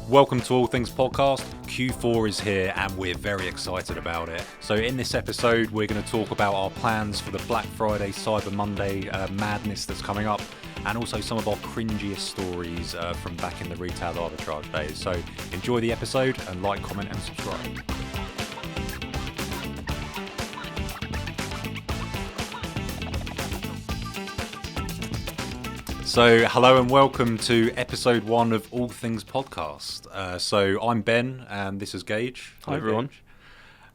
Welcome to All Things Podcast. Q4 is here and we're very excited about it. So in this episode, we're going to talk about our plans for the Black Friday, Cyber Monday madness that's coming up, and also some of our cringiest stories from back in the Retail Arbitrage days. So enjoy the episode and like, comment and subscribe. So hello and welcome to episode 1 of All Things Podcast. So I'm Ben and this is Gage. Hi everyone.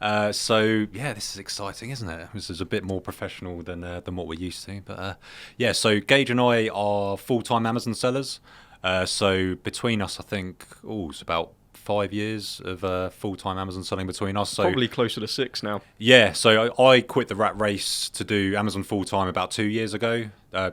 So this is exciting, isn't it? This is a bit more professional than what we're used to. But so Gage and I are full-time Amazon sellers. So between us, I think, it's about 5 years of full-time Amazon selling between us. So probably closer to 6 now. Yeah, so I quit the rat race to do Amazon full-time about 2 years ago.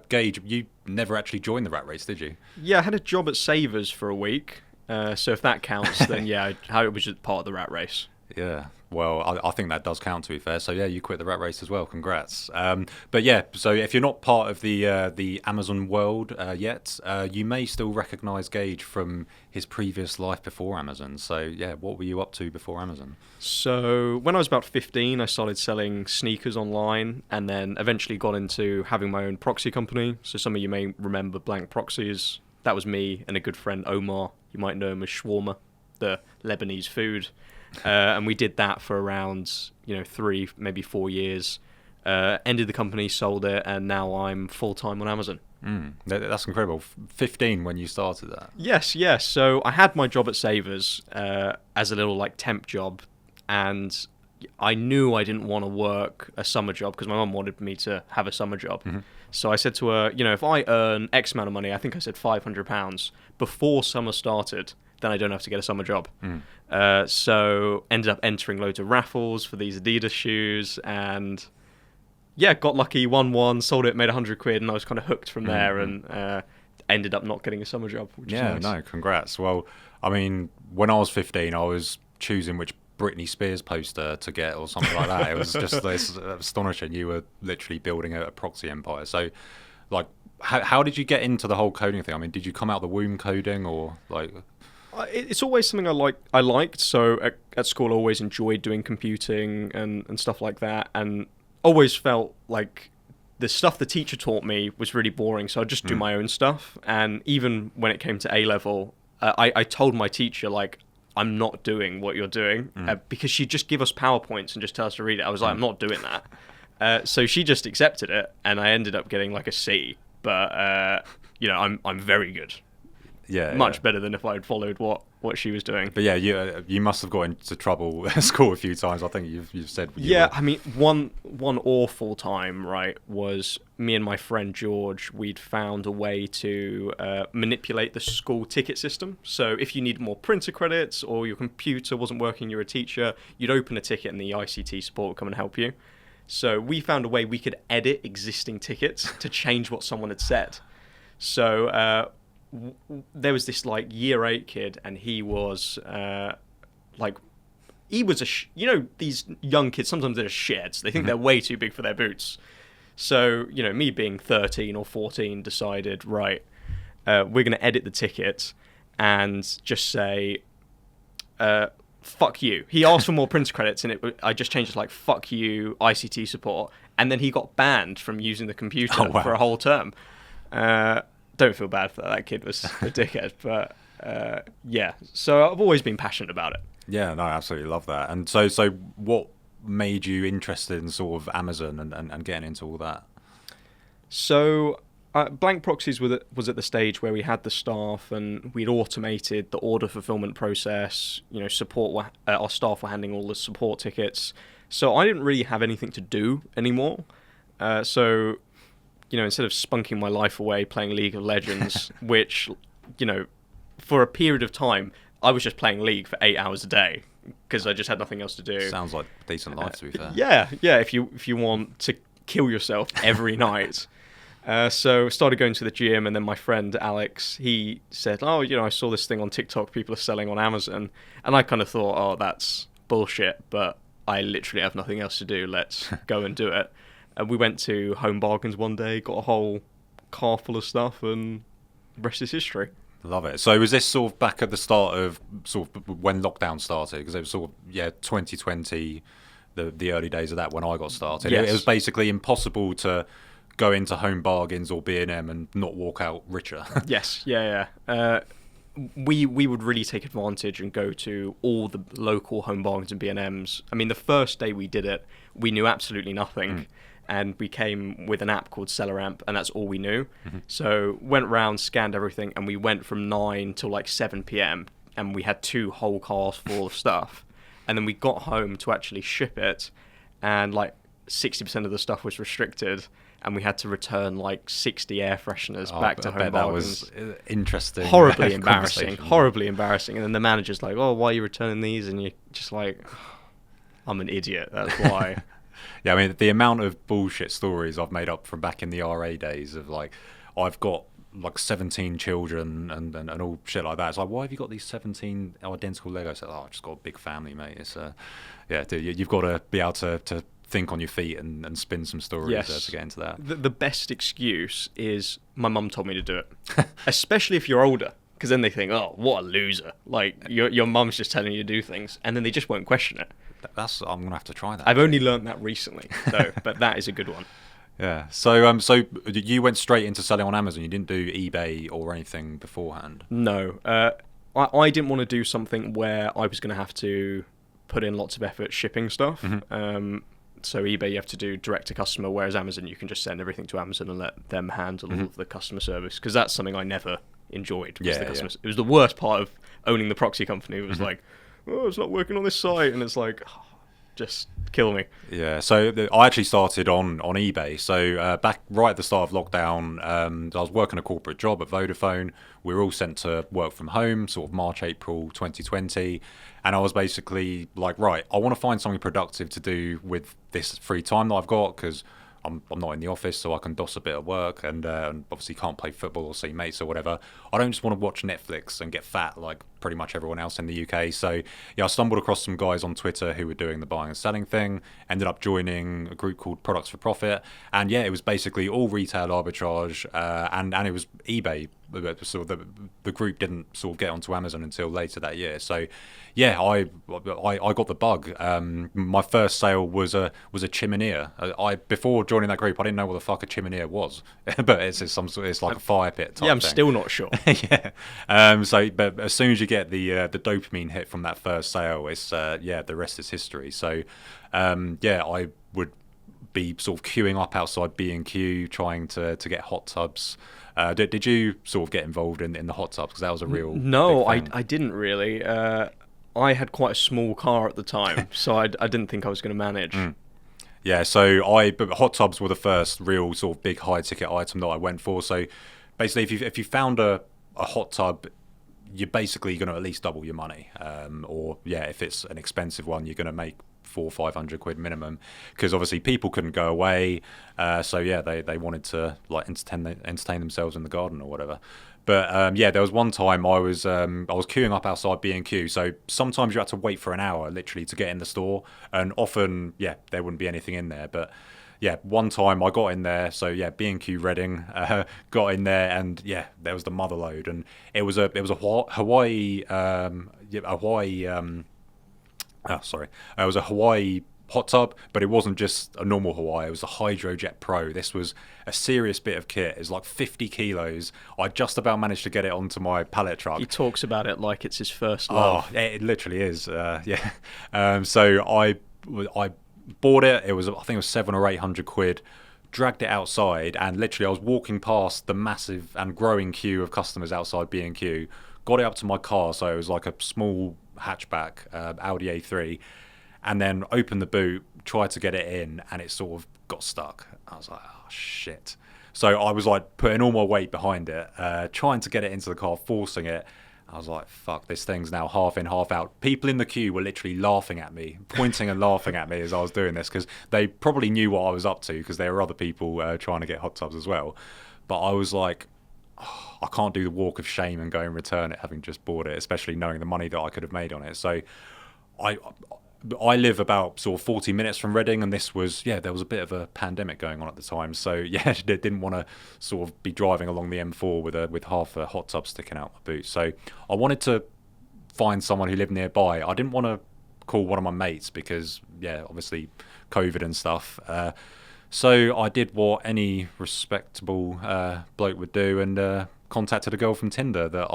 Gage, you never actually joined the rat race, did you? Yeah, I had a job at Savers for a week. So if that counts, then yeah, I was just part of the rat race. Yeah, well, I think that does count, to be fair. So yeah, you quit the rat race as well. Congrats. But yeah, so if you're not part of the Amazon world yet, you may still recognise Gage from his previous life before Amazon. So yeah, what were you up to before Amazon? So when I was about 15, I started selling sneakers online, and then eventually got into having my own proxy company. So some of you may remember Blank Proxies. That was me and a good friend, Omar. You might know him as shawarma, the Lebanese food. And we did that for around 3, maybe 4 years. Ended the company, sold it, and now I'm full-time on Amazon. That's incredible. 15 when you started that. Yes. So I had my job at Savers as a little temp job, and I knew I didn't want to work a summer job because my mum wanted me to have a summer job. Mm-hmm. So I said to her, if I earn X amount of money, I think I said £500 before summer started, then I don't have to get a summer job. So ended up entering loads of raffles for these Adidas shoes, and got lucky, won one, sold it, made £100, and I was kind of hooked from there, and ended up not getting a summer job. Which is nice. No, congrats. Well, I mean, when I was 15, I was choosing which Britney Spears poster to get or something like that. It was just this astonishing. You were literally building a proxy empire. So, how did you get into the whole coding thing? I mean, did you come out the womb coding, or It's always something I liked. So at school, I always enjoyed doing computing and stuff like that, and always felt like the stuff the teacher taught me was really boring. So I'd just do my own stuff. And even when it came to A level, I told my teacher I'm not doing what you're doing because she'd just give us PowerPoints and just tell us to read it. I was like, I'm not doing that. So she just accepted it, and I ended up getting a C. But I'm very good. Yeah, much better than if I had followed what she was doing. But yeah, you must have got into trouble at school a few times. I think you've said. I mean, one awful time, right, was me and my friend George. We'd found a way to manipulate the school ticket system. So if you need more printer credits or your computer wasn't working, you're a teacher, you'd open a ticket and the ICT support would come and help you. So we found a way we could edit existing tickets to change what someone had said. So there was this year 8 kid, and he was these young kids, sometimes they're sheds. They think they're way too big for their boots. So me being 13 or 14 decided, right, we're going to edit the ticket and just say fuck you. He asked for more printer credits, and I just changed it fuck you ICT support, and then he got banned from using the computer for a whole term. Don't feel bad for that. That kid was a dickhead, but so I've always been passionate about it. Yeah, no, I absolutely love that. And so what made you interested in sort of Amazon and getting into all that? So Blank Proxies was at the stage where we had the staff and we'd automated the order fulfillment process. Our staff were handling all the support tickets. So I didn't really have anything to do anymore. So instead of spunking my life away playing League of Legends, which, for a period of time, I was just playing League for 8 hours a day because I just had nothing else to do. Sounds like a decent life, to be fair. Yeah. If you want to kill yourself every night. So started going to the gym, and then my friend Alex, he said, I saw this thing on TikTok people are selling on Amazon. And I kind of thought, that's bullshit, but I literally have nothing else to do. Let's go and do it. And we went to Home Bargains one day, got a whole car full of stuff, and the rest is history. Love it. So was this sort of back at the start of sort of when lockdown started? Because it was sort of 2020, the early days of that when I got started. Yes. It was basically impossible to go into Home Bargains or B&M and not walk out richer. Yes, yeah. We would really take advantage and go to all the local Home Bargains and B&Ms. I mean, the first day we did it, we knew absolutely nothing. And we came with an app called SellerAmp, and that's all we knew. So went around, scanned everything, and we went from 9 till like 7 p.m. and we had 2 whole cars full of stuff. And then we got home to actually ship it, and like 60% of the stuff was restricted, and we had to return like 60 air fresheners back to Home Bargains. That was interesting. Horribly embarrassing. And then the manager's like, "Oh, why are you returning these?" And you're just like, "I'm an idiot, that's why." Yeah, I mean, the amount of bullshit stories I've made up from back in the RA days of like, I've got like 17 children and all shit like that. It's like, why have you got these 17 identical Legos? Like, I've just got a big family, mate. It's yeah, dude, you've got to be able to think on your feet and spin some stories to get into that. The best excuse is my mum told me to do it, especially if you're older, because then they think, "Oh, what a loser!" Like your mum's just telling you to do things, and then they just won't question it. I'm gonna have to try that. I've only learned that recently, though, but that is a good one. Yeah. So you went straight into selling on Amazon. You didn't do eBay or anything beforehand. No, I didn't want to do something where I was going to have to put in lots of effort shipping stuff. So eBay you have to do direct to customer, whereas Amazon you can just send everything to Amazon and let them handle all of the customer service, because that's something I never enjoyed. Was the customer. It was the worst part of owning the proxy company. It was like, "Oh, it's not working on this site," and it's like, oh, just kill me. Yeah, so I actually started on eBay. So back right at the start of lockdown, I was working a corporate job at Vodafone. We were all sent to work from home, sort of March, April 2020. And I was basically like, right, I want to find something productive to do with this free time that I've got, because I'm not in the office, so I can doss a bit of work, and obviously can't play football or see mates or whatever. I don't just want to watch Netflix and get fat like pretty much everyone else in the UK. So yeah, I stumbled across some guys on Twitter who were doing the buying and selling thing, ended up joining a group called Products for Profit, and yeah, it was basically all retail arbitrage, and it was eBay. Sort of the group didn't sort of get onto Amazon until later that year. So yeah, I got the bug. My first sale was a chiminea. Before joining that group, I didn't know what the fuck a chiminea was, but it's like a fire pit type I'm thing. still not sure. Yeah. But as soon as you get the dopamine hit from that first sale, it's the rest is history. So I would be sort of queuing up outside B&Q trying to get hot tubs. Did you sort of get involved in the hot tubs? Because that was a real No, big thing. I didn't really. I had quite a small car at the time, so I didn't think I was going to manage. Yeah, so but hot tubs were the first real sort of big high ticket item that I went for. So basically, if you found a hot tub, you're basically going to at least double your money. Or yeah, if it's an expensive one, you're going to make 400-500 quid minimum, because obviously people couldn't go away. So yeah, they wanted to like entertain themselves in the garden or whatever. But there was one time I was queuing up outside B&Q. So sometimes you had to wait for an hour literally to get in the store, and often there wouldn't be anything in there. But yeah, one time I got in there, so yeah, B&Q Reading, got in there, and yeah, there was the mother load, and it was a Hawaii it was a Hawaii hot tub, but it wasn't just a normal Hawaii, it was a Hydrojet Pro. This was a serious bit of kit. It's like 50 kilos. I just about managed to get it onto my pallet truck. He talks about it like it's his first love. Oh, it literally is. So I bought it. I think it was 700 or 800 quid. Dragged it outside, and literally I was walking past the massive and growing queue of customers outside B&Q. Got it up to my car, so it was like a small hatchback Audi A3, and then opened the boot, tried to get it in, and it sort of got stuck. I was like, oh shit. So I was like putting all my weight behind it, trying to get it into the car, forcing it. I was like, fuck, this thing's now half in, half out. People in the queue were literally laughing at me, pointing and laughing at me as I was doing this, because they probably knew what I was up to, because there were other people trying to get hot tubs as well. But I was like, oh, I can't do the walk of shame and go and return it having just bought it, especially knowing the money that I could have made on it. So I live about sort of 40 minutes from Reading, and this was, there was a bit of a pandemic going on at the time. So, yeah, they didn't want to sort of be driving along the M4 with half a hot tub sticking out my boot. So I wanted to find someone who lived nearby. I didn't want to call one of my mates because, obviously COVID and stuff. So I did what any respectable bloke would do, and contacted a girl from Tinder that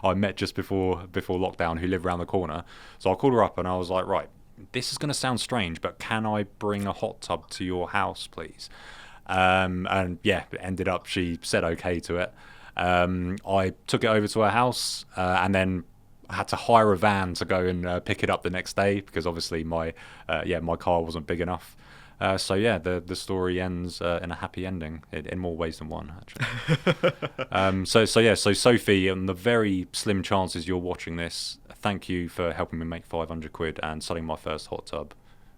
I met just before lockdown, who lived around the corner. So I called her up and I was like, right, this is going to sound strange, but can I bring a hot tub to your house, please? And it ended up she said okay to it. I took it over to her house, and then I had to hire a van to go and pick it up the next day, because obviously my car wasn't big enough. The story ends in a happy ending in more ways than one, actually. So Sophie, on the very slim chances you're watching this, thank you for helping me make 500 quid and selling my first hot tub.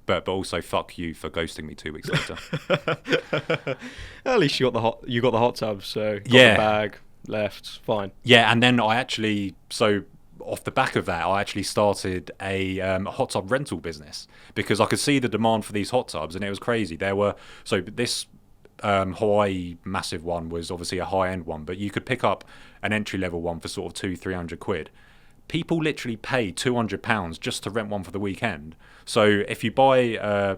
But also fuck you for ghosting me 2 weeks later. At least you got the hot tub, so got the bag, left, fine. Yeah, and then off the back of that, I actually started a hot tub rental business, because I could see the demand for these hot tubs, and it was crazy. This Hawaii massive one was obviously a high-end one, but you could pick up an entry-level one for sort of 200-300 quid. People literally pay £200 just to rent one for the weekend. So if you buy a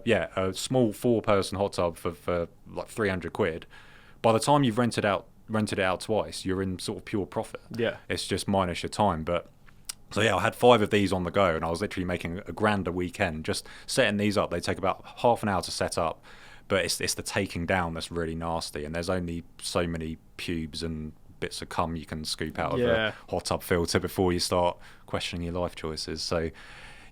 small 4-person hot tub for like 300 quid, by the time you've rented it out twice, you're in sort of pure profit. Yeah, it's just minus your time. But so I had 5 of these on the go, and I was literally making £1,000 a weekend just setting these up. They take about half an hour to set up, but it's the taking down that's really nasty, and there's only so many pubes and bits of cum you can scoop out of a hot tub filter before you start questioning your life choices. So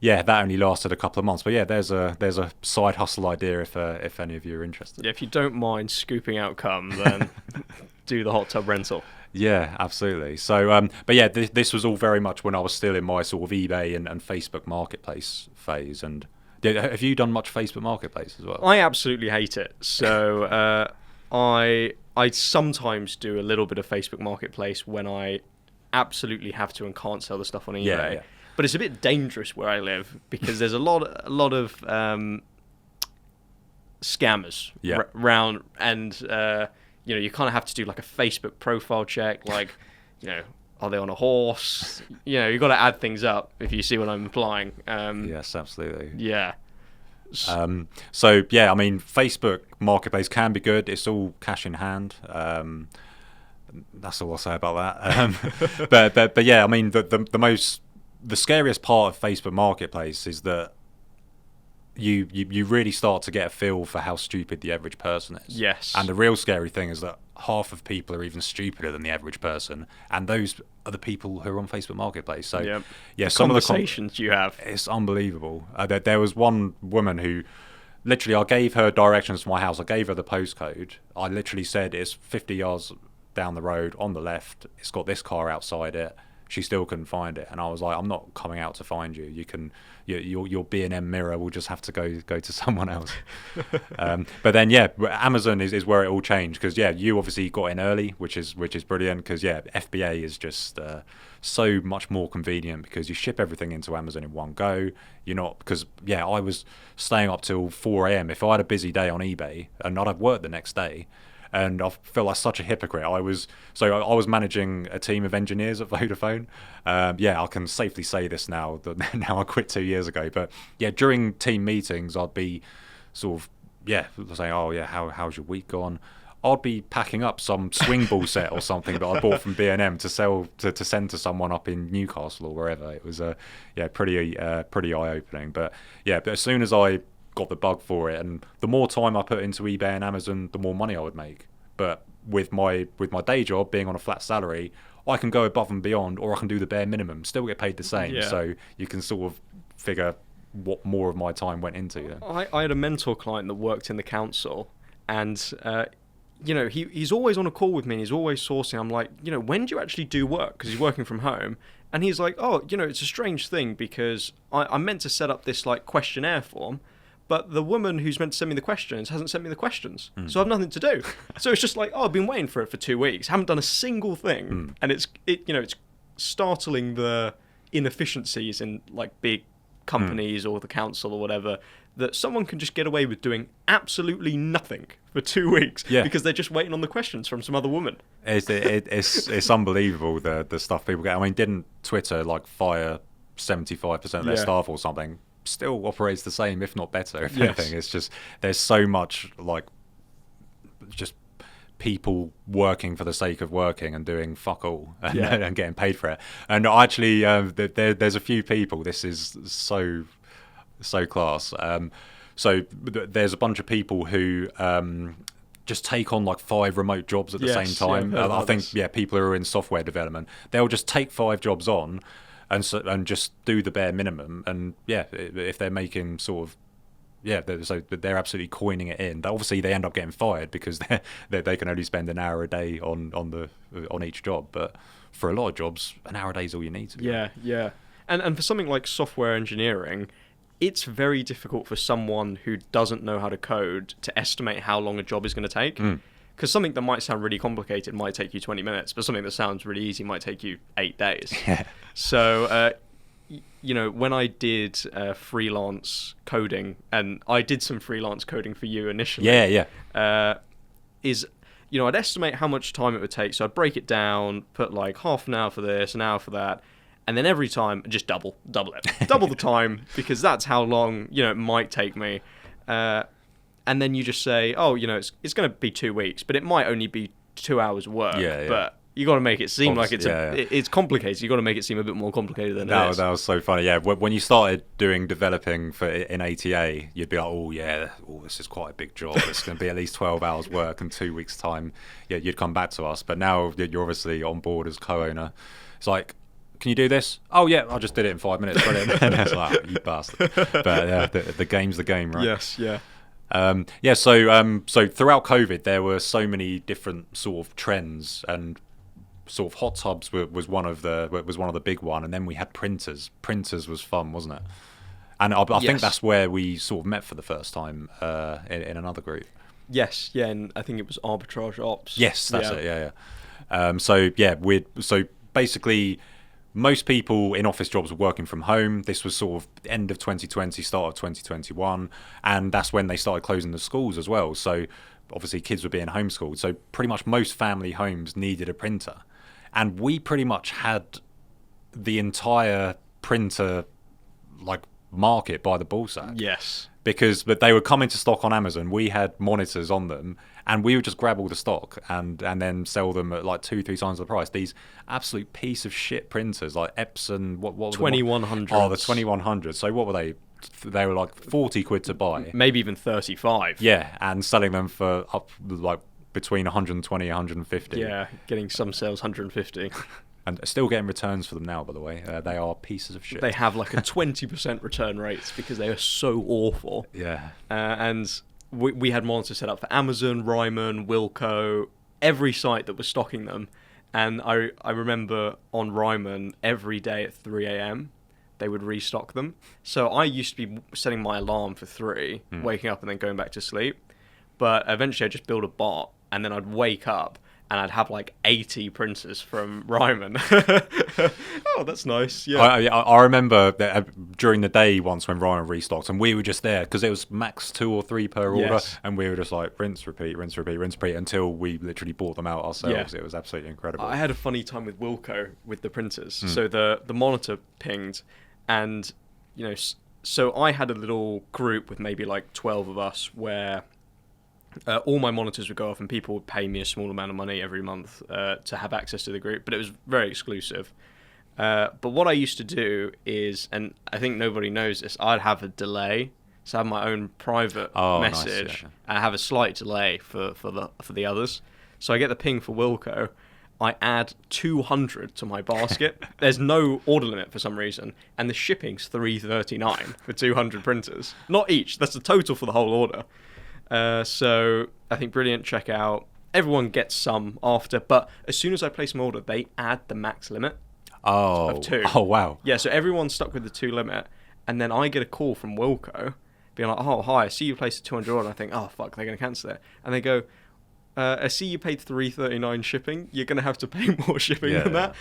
that only lasted a couple of months. But there's a side hustle idea if any of you are interested. Yeah, if you don't mind scooping out cum, then do the hot tub rental. Yeah, absolutely. So, this was all very much when I was still in my sort of eBay and Facebook Marketplace phase. And have you done much Facebook Marketplace as well? I absolutely hate it. So, I sometimes do a little bit of Facebook Marketplace when I absolutely have to and can't sell the stuff on eBay. Yeah. But it's a bit dangerous where I live, because there's a lot of scammers around, and you kind of have to do like a Facebook profile check, like, are they on a horse? You've got to add things up, if you see what I'm implying. Yes, absolutely. Yeah. Facebook Marketplace can be good. It's all cash in hand. That's all I'll say about that. The scariest part of Facebook Marketplace is that you really start to get a feel for how stupid the average person is. Yes. And the real scary thing is that half of people are even stupider than the average person, and those are the people who are on Facebook Marketplace. So some of the conversations you have, it's unbelievable. There was one woman who literally, I gave her directions to my house. I gave her the postcode. I literally said it's 50 yards down the road on the left. It's got this car outside it. She still couldn't find it, and I was like, I'm not coming out to find you. Your B&M mirror will just have to go to someone else. But then Amazon is where it all changed, because you obviously got in early, which is brilliant, because FBA is just so much more convenient, because you ship everything into Amazon in one go. You're not, because I was staying up till 4 a.m. If I had a busy day on eBay, and I'd have work the next day. And I feel like such a hypocrite. I was managing a team of engineers at Vodafone. I can safely say this now. Now I quit 2 years ago. But during team meetings, I'd be sort of saying, how's your week gone? I'd be packing up some swing ball set or something that I bought from B&M to sell to send to someone up in Newcastle or wherever. It was pretty eye opening. But as soon as I got the bug for it, and the more time I put into eBay and Amazon, the more money I would make. But with my day job being on a flat salary, I can go above and beyond, or I can do the bare minimum, still get paid the same. So you can sort of figure what more of my time went into. I had a mentor client that worked in the council, and he's always on a call with me, and he's always sourcing. I'm like, when do you actually do work? Because he's working from home. And he's like, it's a strange thing, because I'm meant to set up this like questionnaire form, but the woman who's meant to send me the questions hasn't sent me the questions. So I have nothing to do. So it's just like, I've been waiting for it for 2 weeks, haven't done a single thing. And it's startling the inefficiencies in like big companies or the council or whatever, that someone can just get away with doing absolutely nothing for 2 weeks because they're just waiting on the questions from some other woman. It's unbelievable the stuff people get. I mean, didn't Twitter like fire 75% of their staff or something? Still operates the same, if not better. If anything, it's just there's so much like just people working for the sake of working and doing fuck all and getting paid for it. And actually, there's a few people. This is so class. So there's a bunch of people who just take on like 5 remote jobs at the same time. I think people who are in software development, they'll just take 5 jobs on and just do the bare minimum. And if they're making sort of so they're absolutely coining it in. Obviously, they end up getting fired because they can only spend an hour a day on each job. But for a lot of jobs, an hour a day is all you need. And for something like software engineering, it's very difficult for someone who doesn't know how to code to estimate how long a job is going to take. Because something that might sound really complicated might take you 20 minutes, but something that sounds really easy might take you 8 days. So, when I did freelance coding, and I did some freelance coding for you initially. I'd estimate how much time it would take. So I'd break it down, put like half an hour for this, an hour for that. And then every time, just double it. Double the time, because that's how long, it might take me. And then you just say, it's going to be 2 weeks, but it might only be 2 hours work. But you got to make it seem like it's complicated. You got to make it seem a bit more complicated than it is. That was so funny. When you started doing developing in ATA, you'd be like, this is quite a big job. It's going to be at least 12 hours work in 2 weeks' time. You'd come back to us. But now you're obviously on board as co-owner. It's like, can you do this? Oh yeah, I just did it in 5 minutes. Brilliant. And it's like, you bastard. But the game's the game, right? Yes, yeah. So throughout COVID, there were so many different sort of trends, and sort of hot tubs was one of the big one, and then we had printers. Printers was fun, wasn't it? And I think that's where we sort of met for the first time in another group. Yes, and I think it was Arbitrage Ops. Yes, that's it. So basically, most people in office jobs were working from home. This was sort of end of 2020, start of 2021, and that's when they started closing the schools as well. So obviously kids were being homeschooled. So pretty much most family homes needed a printer. And we pretty much had the entire printer like market by the ballsack. Yes. But they would come into stock on Amazon. We had monitors on them, and we would just grab all the stock and then sell them at like 2-3 times the price. These absolute piece of shit printers like Epson, what were 2100. Oh, the 2100. So what were they? They were like 40 quid to buy. Maybe even 35. Yeah, and selling them for up like between 120 and 150. Yeah, getting some sales 150. And still getting returns for them now, by the way. They are pieces of shit. They have like a 20% return rates because they are so awful. Yeah. And we had monitors set up for Amazon, Ryman, Wilco, every site that was stocking them. And I remember on Ryman, every day at 3 a.m, they would restock them. So I used to be setting my alarm for 3, waking up and then going back to sleep. But eventually I'd just build a bot, and then I'd wake up and I'd have like 80 printers from Ryman. Oh, that's nice. Yeah. I remember that during the day once when Ryman restocked, and we were just there because it was max 2 or 3 per order, and we were just like rinse, repeat until we literally bought them out ourselves. It was absolutely incredible. I had a funny time with Wilco with the printers. So the monitor pinged, and so I had a little group with maybe like 12 of us where all my monitors would go off and people would pay me a small amount of money every month to have access to the group, but it was very exclusive. But what I used to do is, and I think nobody knows this, I'd have a delay. So I have my own private message. Nice, and I have a slight delay for the others. So I get the ping for Wilco. I add 200 to my basket. There's no order limit for some reason, and the shipping's $3.39 for 200 printers. Not each. That's the total for the whole order. So I think brilliant checkout. Everyone gets some after, but as soon as I place an order, they add the max limit of 2. Oh, wow. Yeah, so everyone's stuck with the 2 limit, and then I get a call from Wilco being like, oh, hi, I see you placed a 200 order, and I think, oh, fuck, they're going to cancel it. And they go, I see you paid $3.39 shipping, you're going to have to pay more shipping than that.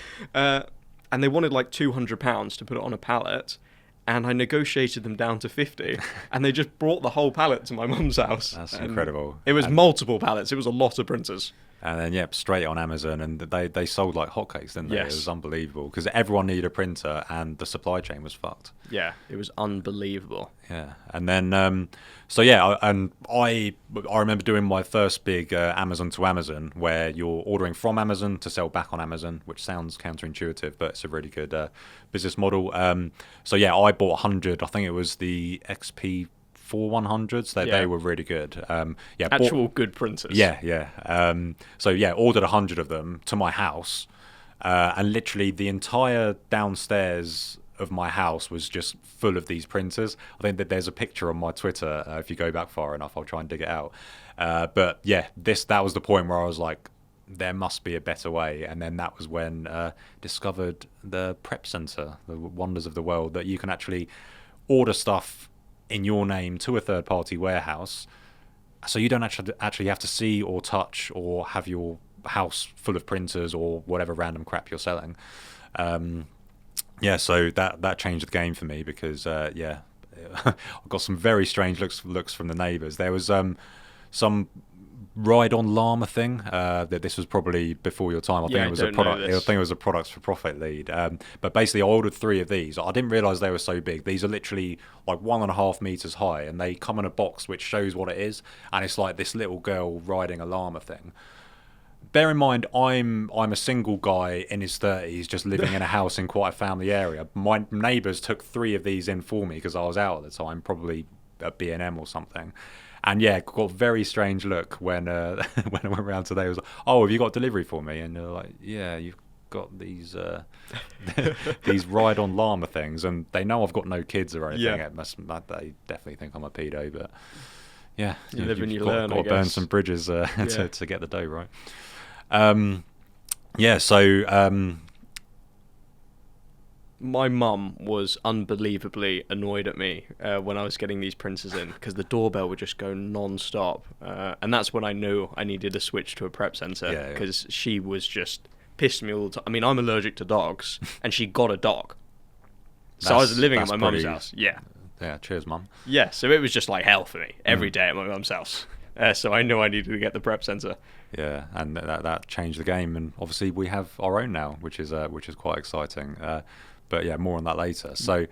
And they wanted like £200 to put it on a pallet. and I negotiated them down to 50, and they just brought the whole pallet to my mum's house. That's incredible. It was multiple pallets. It was a lot of printers. And then, straight on Amazon, and they sold like hotcakes, didn't they? Yes. It was unbelievable because everyone needed a printer, and the supply chain was fucked. Yeah, it was unbelievable. Yeah, and then I remember doing my first big Amazon to Amazon, where you're ordering from Amazon to sell back on Amazon, which sounds counterintuitive, but it's a really good business model. I bought 100. I think it was the XP 4100s. They were really good. Actual good printers. Ordered 100 of them to my house, and literally the entire downstairs of my house was just full of these printers. I think that there's a picture on my Twitter. If you go back far enough, I'll try and dig it out. That was the point where I was like, there must be a better way. And then that was when discovered the prep center, the wonders of the world, that you can actually order stuff in your name to a third-party warehouse, so you don't actually have to see or touch or have your house full of printers or whatever random crap you're selling. So that changed the game for me because I got some very strange looks from the neighbours. There was some ride-on llama thing. That this was probably before your time. I think it was a product. I think it was a products for profit lead. But basically, I ordered 3 of these. I didn't realise they were so big. These are literally like 1.5 meters high, and they come in a box which shows what it is, and it's like this little girl riding a llama thing. Bear in mind, I'm a single guy in his 30s, just living in a house in quite a family area. My neighbours took 3 of these in for me because I was out at the time, probably at B&M or something. And got a very strange look when when I went around today. I was like, "Oh, have you got delivery for me?" And they're like, "Yeah, you've got these these ride-on llama things," and they know I've got no kids or anything. Yeah. They definitely think I'm a pedo, but yeah, you live and you learn. Got to burn some bridges to get the dough right. My mum was unbelievably annoyed at me when I was getting these printers in because the doorbell would just go non-stop. And that's when I knew I needed to switch to a prep centre because she was just pissed me all the time. I mean, I'm allergic to dogs, and she got a dog. So I was living at my mum's house. Yeah. Yeah, cheers, mum. Yeah, so it was just like hell for me every day at my mum's house. So I knew I needed to get the prep centre. Yeah, and that changed the game, and obviously we have our own now, which is quite exciting. But yeah, more on that later. So,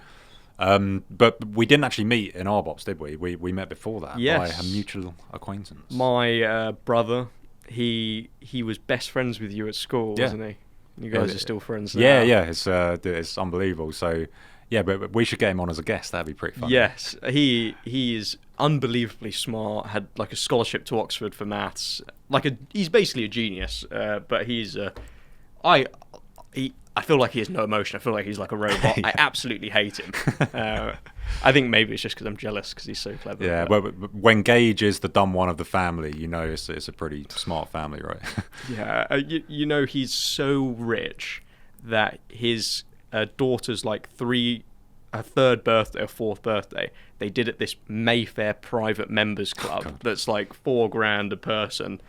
but we didn't actually meet in Arbops, did we? We met before that by a mutual acquaintance. My brother, he was best friends with you at school, wasn't he? You guys are still friends now. Yeah. It's unbelievable. So, yeah, but we should get him on as a guest. That'd be pretty fun. Yes, he is unbelievably smart. Had like a scholarship to Oxford for maths. He's basically a genius. But I feel like he has no emotion. I feel like he's like a robot. I absolutely hate him. I think maybe it's just because I'm jealous because he's so clever. Yeah, but when Gage is the dumb one of the family, it's a pretty smart family, right? Yeah, he's so rich that his daughter's like a third birthday or fourth birthday, they did at this Mayfair private members club that's like $4,000 a person.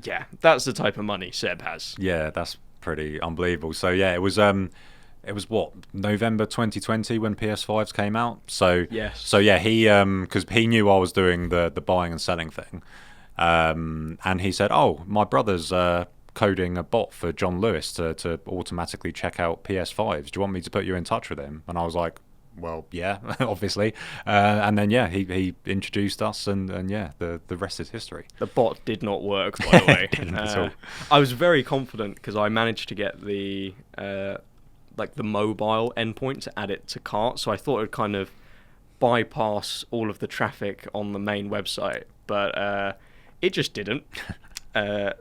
Yeah, that's the type of money Seb has. Yeah, that's pretty unbelievable. So yeah, it was what, November 2020 when PS5s came out. So yes. So yeah, he because he knew I was doing the buying and selling thing, and he said, "Oh, my brother's coding a bot for John Lewis to automatically check out PS5s. Do you want me to put you in touch with him?" And I was like, well, yeah, obviously. And then, he introduced us, and the rest is history. The bot did not work, by the way. Didn't at all. I was very confident because I managed to get the mobile endpoint to add it to cart, so I thought it would kind of bypass all of the traffic on the main website, but it just didn't.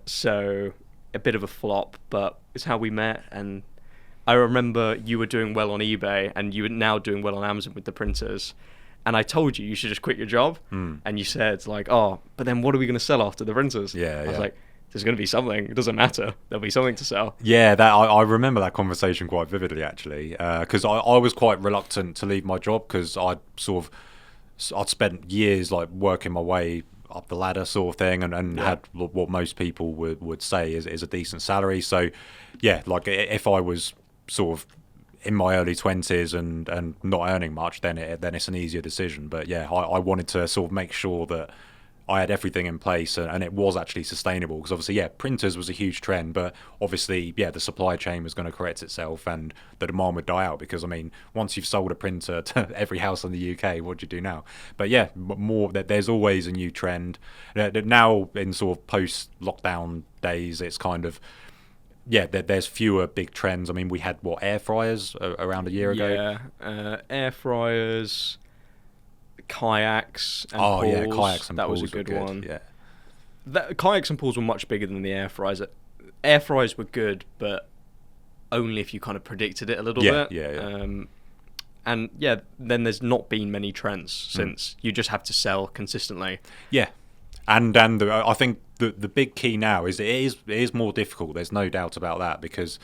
So a bit of a flop, but it's how we met, and I remember you were doing well on eBay and you were now doing well on Amazon with the printers. And I told you should just quit your job. And you said, like, oh, but then what are we going to sell after the printers? I was like, there's going to be something. It doesn't matter. There'll be something to sell. Yeah, I remember that conversation quite vividly, actually. Because I was quite reluctant to leave my job because I'd spent years like working my way up the ladder sort of thing and had what most people would say is a decent salary. So, yeah, like if I was sort of in my early 20s and not earning much, then it's an easier decision. But yeah, I wanted to sort of make sure that I had everything in place and it was actually sustainable, because obviously, yeah, printers was a huge trend, but obviously, yeah, the supply chain was going to correct itself and the demand would die out, because I mean, once you've sold a printer to every house in the UK, what do you do now? But yeah, more that there's always a new trend. Now in sort of post-lockdown days, it's kind of, yeah, there's fewer big trends. I mean, we had air fryers around a year ago. Yeah, air fryers, kayaks and pools. Yeah, kayaks and that pools was a good one. Yeah, Kayaks and pools were much bigger than the air fryers. Air fryers were good, but only if you kind of predicted it a little bit. Yeah. And yeah, then there's not been many trends since. You just have to sell consistently. Yeah, and I think the big key now is it is more difficult. There's no doubt about that, because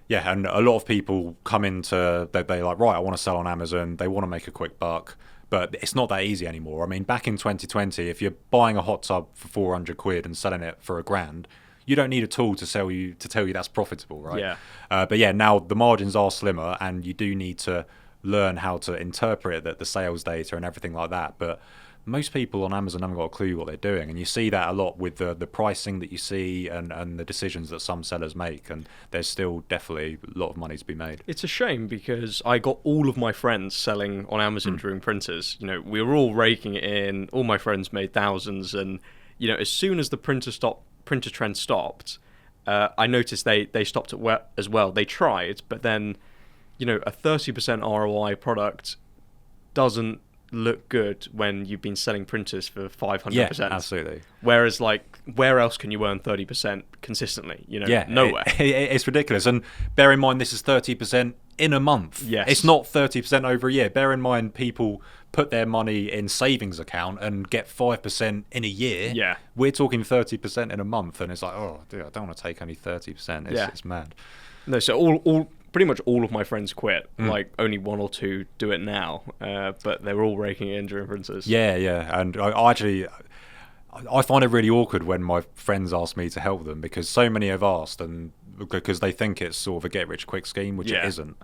yeah, and a lot of people come into they like, right, I want to sell on Amazon. They want to make a quick buck. But it's not that easy anymore. I mean, back in 2020, if you're buying a hot tub for 400 quid and selling it for £1,000, you don't need a tool to tell you that's profitable, right? Yeah. But yeah, now the margins are slimmer, and you do need to learn how to interpret the sales data and everything like that. But most people on Amazon haven't got a clue what they're doing, and you see that a lot with the pricing that you see and the decisions that some sellers make, and there's still definitely a lot of money to be made. It's a shame, because I got all of my friends selling on Amazon during printers. You know, we were all raking it in. All my friends made thousands, and you know, as soon as the printer trend stopped, I noticed they stopped as well. They tried, but then, you know, a 30% ROI product doesn't look good when you've been selling printers for 500%. Yeah, absolutely. Whereas, like, where else can you earn 30% consistently? You know, yeah, nowhere. It's ridiculous. And bear in mind, this is 30% in a month. Yes. It's not 30% over a year. Bear in mind, people put their money in savings account and get 5% in a year. Yeah. We're talking 30% in a month, and it's like, oh, dude, I don't want to take only 30%. It's mad. No, so pretty much all of my friends quit. Like, only one or two do it now, but they were all raking it in during printers. Yeah, and I find it really awkward when my friends ask me to help them, because so many have asked, and because they think it's sort of a get-rich-quick scheme, which it isn't.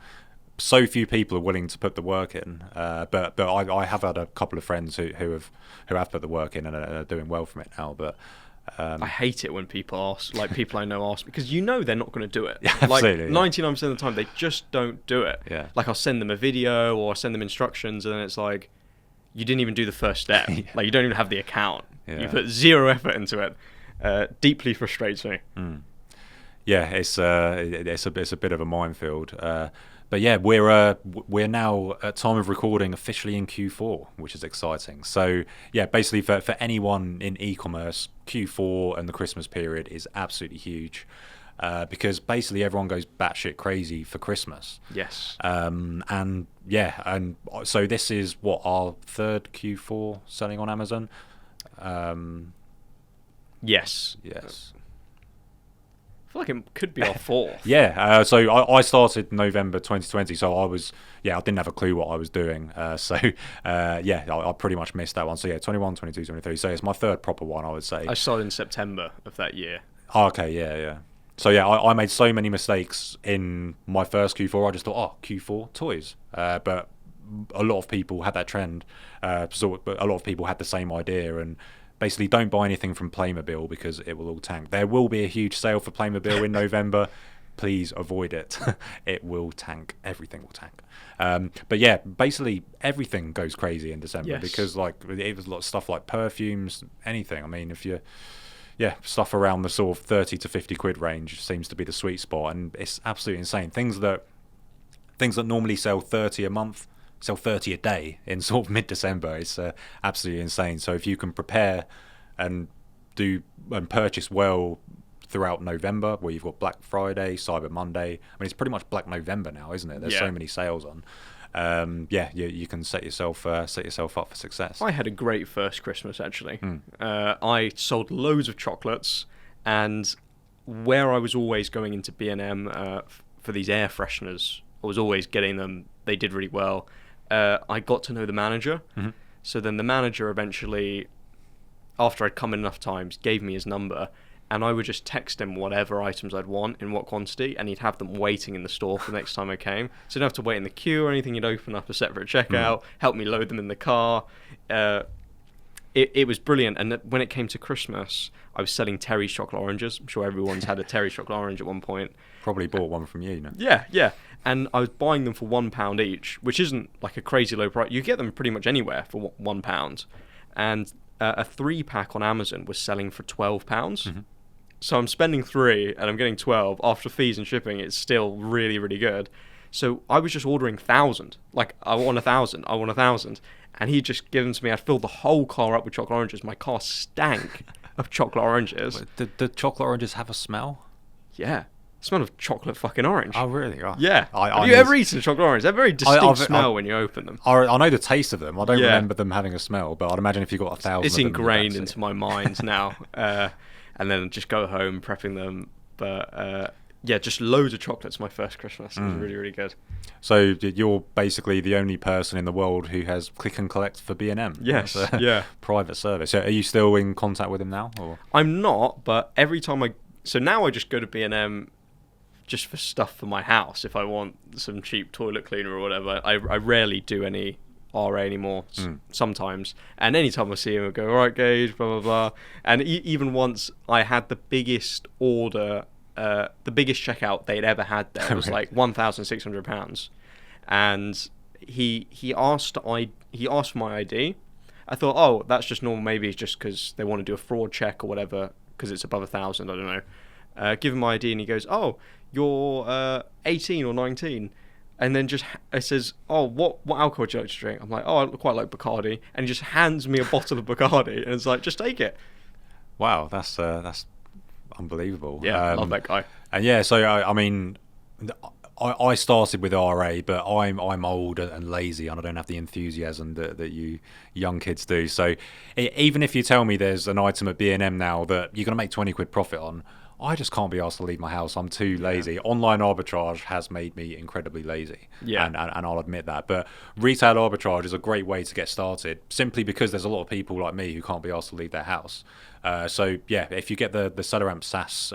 So few people are willing to put the work in, but I have had a couple of friends who have put the work in and are doing well from it now, but. I hate it when people ask, like, people I know ask, because you know they're not going to do it. Absolutely, like 99% of the time, they just don't do it. Yeah. Like, I'll send them a video or I'll send them instructions, and then it's like, you didn't even do the first step. Like, you don't even have the account. Yeah. You put zero effort into it. Deeply frustrates me. Yeah, it's a bit of a minefield. But yeah, we're now at time of recording officially in Q4, which is exciting. So yeah, basically for anyone in e-commerce, Q4 and the Christmas period is absolutely huge, because basically everyone goes batshit crazy for Christmas. Yes. And so this is our third Q4 selling on Amazon. Yes. I feel like it could be our fourth. Yeah, so I started November 2020, so I didn't have a clue what I was doing. I pretty much missed that one. So yeah, 21, 22, 23. So it's my third proper one, I would say. I started in September of that year. Oh, okay, yeah. So yeah, I made so many mistakes in my first Q4. I just thought, Q4 toys. But a lot of people had that trend. But a lot of people had the same idea, and basically don't buy anything from Playmobil because it will all tank. There will be a huge sale for Playmobil in November. Please avoid it. It will tank. Everything will tank. But yeah, basically everything goes crazy in December because like it was a lot of stuff like perfumes, anything. I mean, if you stuff around the sort of 30 to 50 quid range seems to be the sweet spot, and it's absolutely insane. Things that normally sell 30 a month sell 30 a day in sort of mid-December. It's absolutely insane. So if you can prepare and purchase well throughout November, where you've got Black Friday, Cyber Monday. I mean, it's pretty much Black November now, isn't it? There's so many sales on. You can set yourself up for success. I had a great first Christmas, actually. I sold loads of chocolates, and where I was always going into B&M for these air fresheners, I was always getting them. They did really well. I got to know the manager. So then the manager eventually, after I'd come in enough times, gave me his number, and I would just text him whatever items I'd want in what quantity, and he'd have them waiting in the store for the next time I came. So you don't have to wait in the queue or anything. He'd open up a separate checkout, help me load them in the car. It was brilliant. And when it came to Christmas, I was selling Terry's chocolate oranges. I'm sure everyone's had a Terry's chocolate orange at one point. Probably bought one from you, no? Yeah. And I was buying them for £1 each, which isn't like a crazy low price. You get them pretty much anywhere for £1. And a 3-pack on Amazon was selling for £12. Mm-hmm. So I'm spending 3 and I'm getting 12 after fees and shipping. It's still really, really good. So I was just ordering 1,000. Like, I want 1,000. And he'd just given to me. I'd filled the whole car up with chocolate oranges. My car stank of chocolate oranges. Did chocolate oranges have a smell? Yeah. Smell of chocolate fucking orange. Oh, really? Oh. Yeah. Have you ever eaten a chocolate orange? They have a very distinct smell when you open them. I know the taste of them. I don't remember them having a smell, but I'd imagine if you got 1,000 it's of them, ingrained into my mind now. And then just go home prepping them. But just loads of chocolates my first Christmas. It was really, really good. So you're basically the only person in the world who has click and collect for B&M. Yes, yeah. Private service. So are you still in contact with him now? Or? I'm not, but every time So now I just go to B&M just for stuff for my house. If I want some cheap toilet cleaner or whatever, I rarely do any RA anymore. Sometimes, and anytime I see him, I go, all right, Gage, blah blah blah. And even once I had the biggest order, the biggest checkout they'd ever had there was like £1,600, and he asked for my ID. I thought, oh, that's just normal. Maybe it's just because they want to do a fraud check or whatever, because it's above 1,000. I don't know. Give him my ID, and he goes, oh, you're 18 or 19. And then it says, oh, what alcohol would you like to drink? I'm like, oh, I quite like Bacardi. And he just hands me a bottle of Bacardi, and it's like, just take it. Wow, that's unbelievable. Yeah, I love that guy. And yeah, so I mean, I started with RA, but I'm old and lazy, and I don't have the enthusiasm that you young kids do. So even if you tell me there's an item at B&M now that you're going to make 20 quid profit on, I just can't be asked to leave my house. I'm too lazy. Yeah. Online arbitrage has made me incredibly lazy. Yeah. And I'll admit that. But retail arbitrage is a great way to get started, simply because there's a lot of people like me who can't be asked to leave their house. So yeah, if you get the SellerAmp SaaS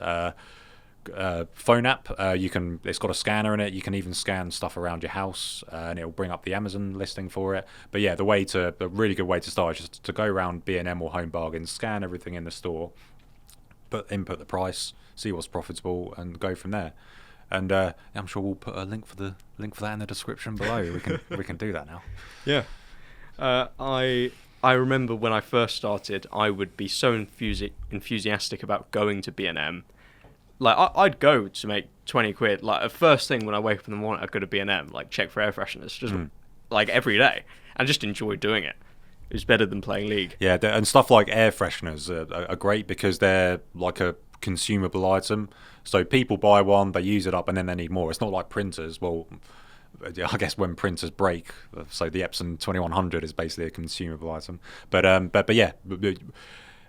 phone app, it's got a scanner in it. You can even scan stuff around your house, and it'll bring up the Amazon listing for it. But yeah, the really good way to start is just to go around B&M or Home Bargains, scan everything in the store, input the price, see what's profitable, and go from there. And I'm sure we'll put a link for that in the description below. We can do that now. Yeah. I remember when I first started, I would be so enthusiastic about going to B&M. Like, I'd go to make 20 quid. Like, the first thing when I wake up in the morning, I'd go to B&M, like, check for air fresheners, just like every day, and just enjoy doing it. It was better than playing League. Yeah, and stuff like air fresheners are great because they're like a consumable item. So people buy one, they use it up, and then they need more. It's not like printers. Well, I guess when printers break, so the Epson 2100 is basically a consumable item. But yeah,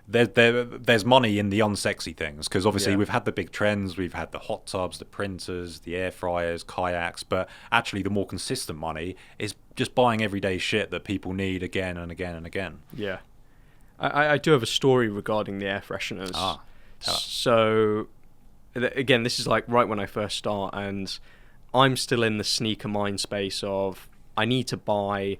there's money in the unsexy things, because obviously we've had the big trends. We've had the hot tubs, the printers, the air fryers, kayaks. But actually, the more consistent money is just buying everyday shit that people need again and again and again. Yeah. I do have a story regarding the air fresheners. So, again, this is like right when I first start, and I'm still in the sneaker mind space of I need to buy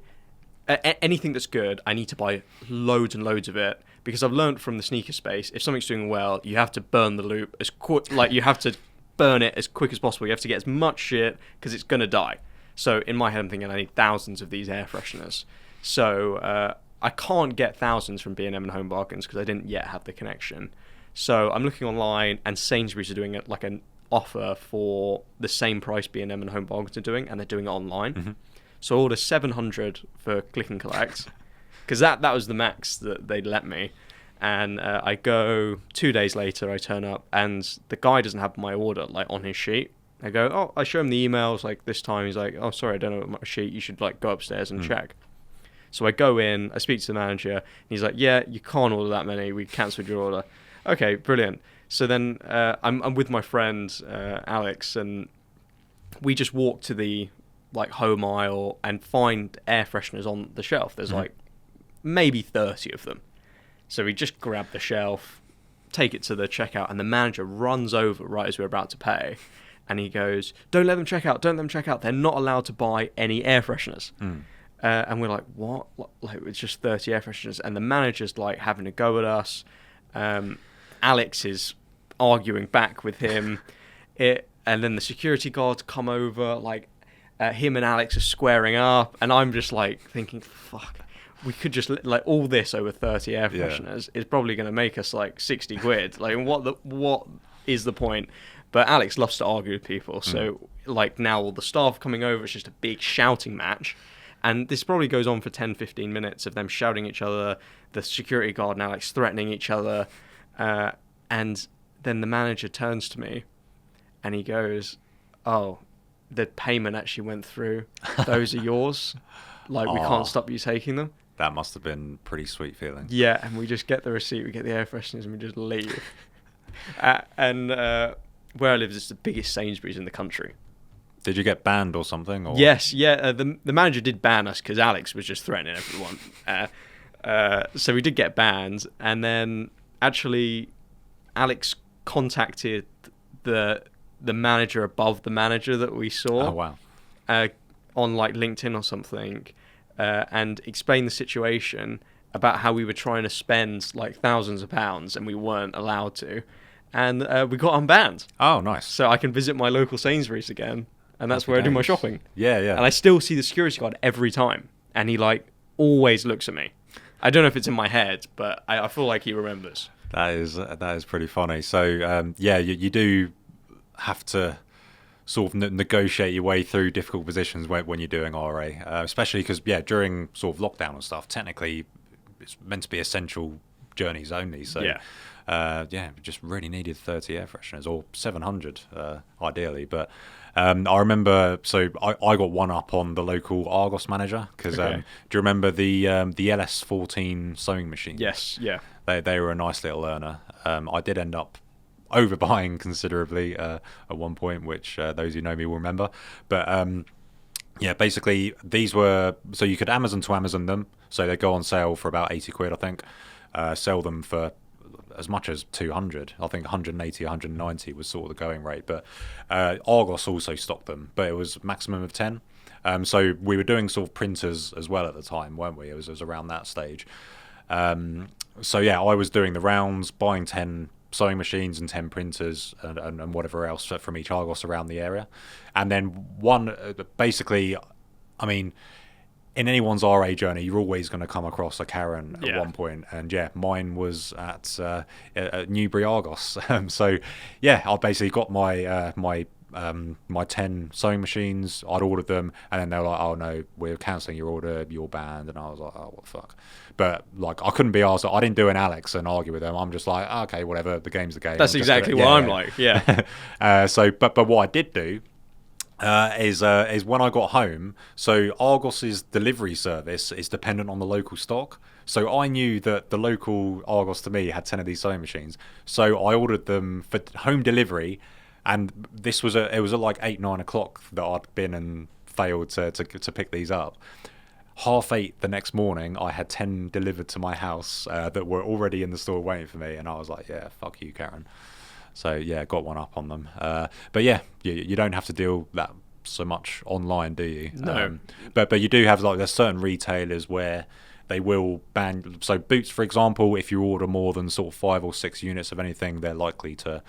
anything that's good. I need to buy loads and loads of it, because I've learned from the sneaker space, if something's doing well, you have to burn the loop as quick. Like, you have to burn it as quick as possible. You have to get as much shit, because it's gonna die. So in my head, I'm thinking I need thousands of these air fresheners. So I can't get thousands from B&M and Home Bargains because I didn't yet have the connection. So I'm looking online, and Sainsbury's are doing it like an offer for the same price B&M and Home Bargains are doing, and they're doing it online. Mm-hmm. So I order 700 for click and collect, because that was the max that they'd let me. And I go 2 days later, I turn up, and the guy doesn't have my order like on his sheet. I go, oh, I show him the emails like this time. He's like, oh, sorry, I don't know my sheet. You should like go upstairs and check. So I go in, I speak to the manager, and he's like, yeah, you can't order that many. We cancelled your order. Okay, brilliant. So then I'm with my friend Alex, and we just walk to the like home aisle and find air fresheners on the shelf. There's like maybe 30 of them. So we just grab the shelf, take it to the checkout, and the manager runs over right as we're about to pay, and he goes, "Don't let them check out. Don't let them check out. They're not allowed to buy any air fresheners." And we're like, "What? Like it's just 30 air fresheners?" And the manager's like having a go at us. Alex is arguing back with him. And then the security guards come over, like him and Alex are squaring up, and I'm just like thinking, fuck, we could just like all this over 30 air fresheners is probably going to make us like 60 quid. Like what is the point? But Alex loves to argue with people, so like now all the staff coming over, it's just a big shouting match. And this probably goes on for 10-15 minutes of them shouting at each other, the security guard and Alex threatening each other, and then the manager turns to me and he goes, "Oh, the payment actually went through. Those are yours. Like, we can't stop you taking them." That must have been a pretty sweet feeling. Yeah, and we just get the receipt, we get the air fresheners, and we just leave. And where I live is the biggest Sainsbury's in the country. Did you get banned or something? Or? Yes, yeah. The manager did ban us because Alex was just threatening everyone. So we did get banned, and then actually Alex contacted the manager above the manager that we saw. Oh, wow. On like LinkedIn or something, and explained the situation about how we were trying to spend like thousands of pounds and we weren't allowed to, and we got unbanned. Oh, nice. So I can visit my local Sainsbury's again, and that's where I do my shopping. Yeah, yeah. And I still see the security guard every time, and he like always looks at me. I don't know if it's in my head, but I feel like he remembers. That is pretty funny. So yeah, you do have to sort of negotiate your way through difficult positions when you're doing RA, especially because during sort of lockdown and stuff, technically it's meant to be essential journeys only. So just really needed 30 air fresheners or 700 ideally. But I remember, so I got one up on the local Argos manager because do you remember the LS14 sewing machine? Yes, yeah. They were a nice little earner. I did end up overbuying considerably at one point, which those who know me will remember. But basically these were, so you could Amazon to Amazon them, so they go on sale for about 80 quid, I think. Sell them for as much as 200. I think 180, 190 was sort of the going rate. But Argos also stocked them, but it was maximum of 10. So we were doing sort of printers as well at the time, weren't we? It was around that stage. So yeah, I was doing the rounds, buying 10 sewing machines and 10 printers and whatever else from each Argos around the area. And then one, basically, I mean, in anyone's RA journey, you're always going to come across a Karen at one point. And yeah, mine was at Newbury Argos. So yeah, I basically got my my 10 sewing machines. I'd ordered them, and then they were like, "Oh no, we're cancelling your order, you're banned." And I was like, "Oh, what the fuck?" But like, I couldn't be asked. I didn't do an Alex and argue with them. I'm just like, okay, whatever. The game's the game. That's exactly what I'm like. Yeah. So, but what I did do is when I got home. So Argos's delivery service is dependent on the local stock. So I knew that the local Argos to me had 10 of these sewing machines. So I ordered them for home delivery. And this was it was at like 8-9 o'clock that I'd been and failed to pick these up. 8:30 the next morning, I had 10 delivered to my house that were already in the store waiting for me, and I was like, "Yeah, fuck you, Karen." So yeah, got one up on them. But yeah, you don't have to deal that so much online, do you? No. But you do have, like, there's certain retailers where they will ban. So Boots, for example, if you order more than sort of 5 or 6 units of anything, they're likely to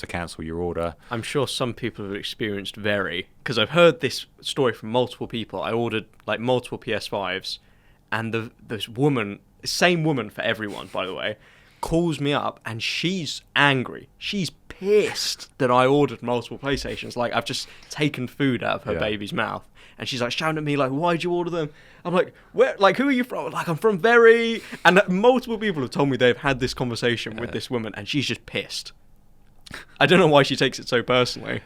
cancel your order. I'm sure some people have experienced because I've heard this story from multiple people. I ordered like multiple PS5s, and this woman, same woman for everyone, by the way, calls me up and she's angry. She's pissed that I ordered multiple PlayStations. Like, I've just taken food out of her baby's mouth. And she's like shouting at me, like, "Why'd you order them?" I'm like, "Where? Like, who are you from?" Like, "I'm from Very." And multiple people have told me they've had this conversation with this woman, and she's just pissed. I don't know why she takes it so personally.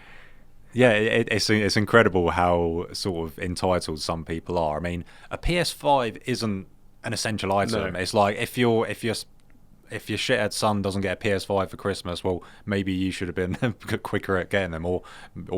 Yeah, it's incredible how sort of entitled some people are. I mean, a PS5 isn't an essential item. No. It's like if you're if your shithead son doesn't get a PS5 for Christmas, well, maybe you should have been quicker at getting them, or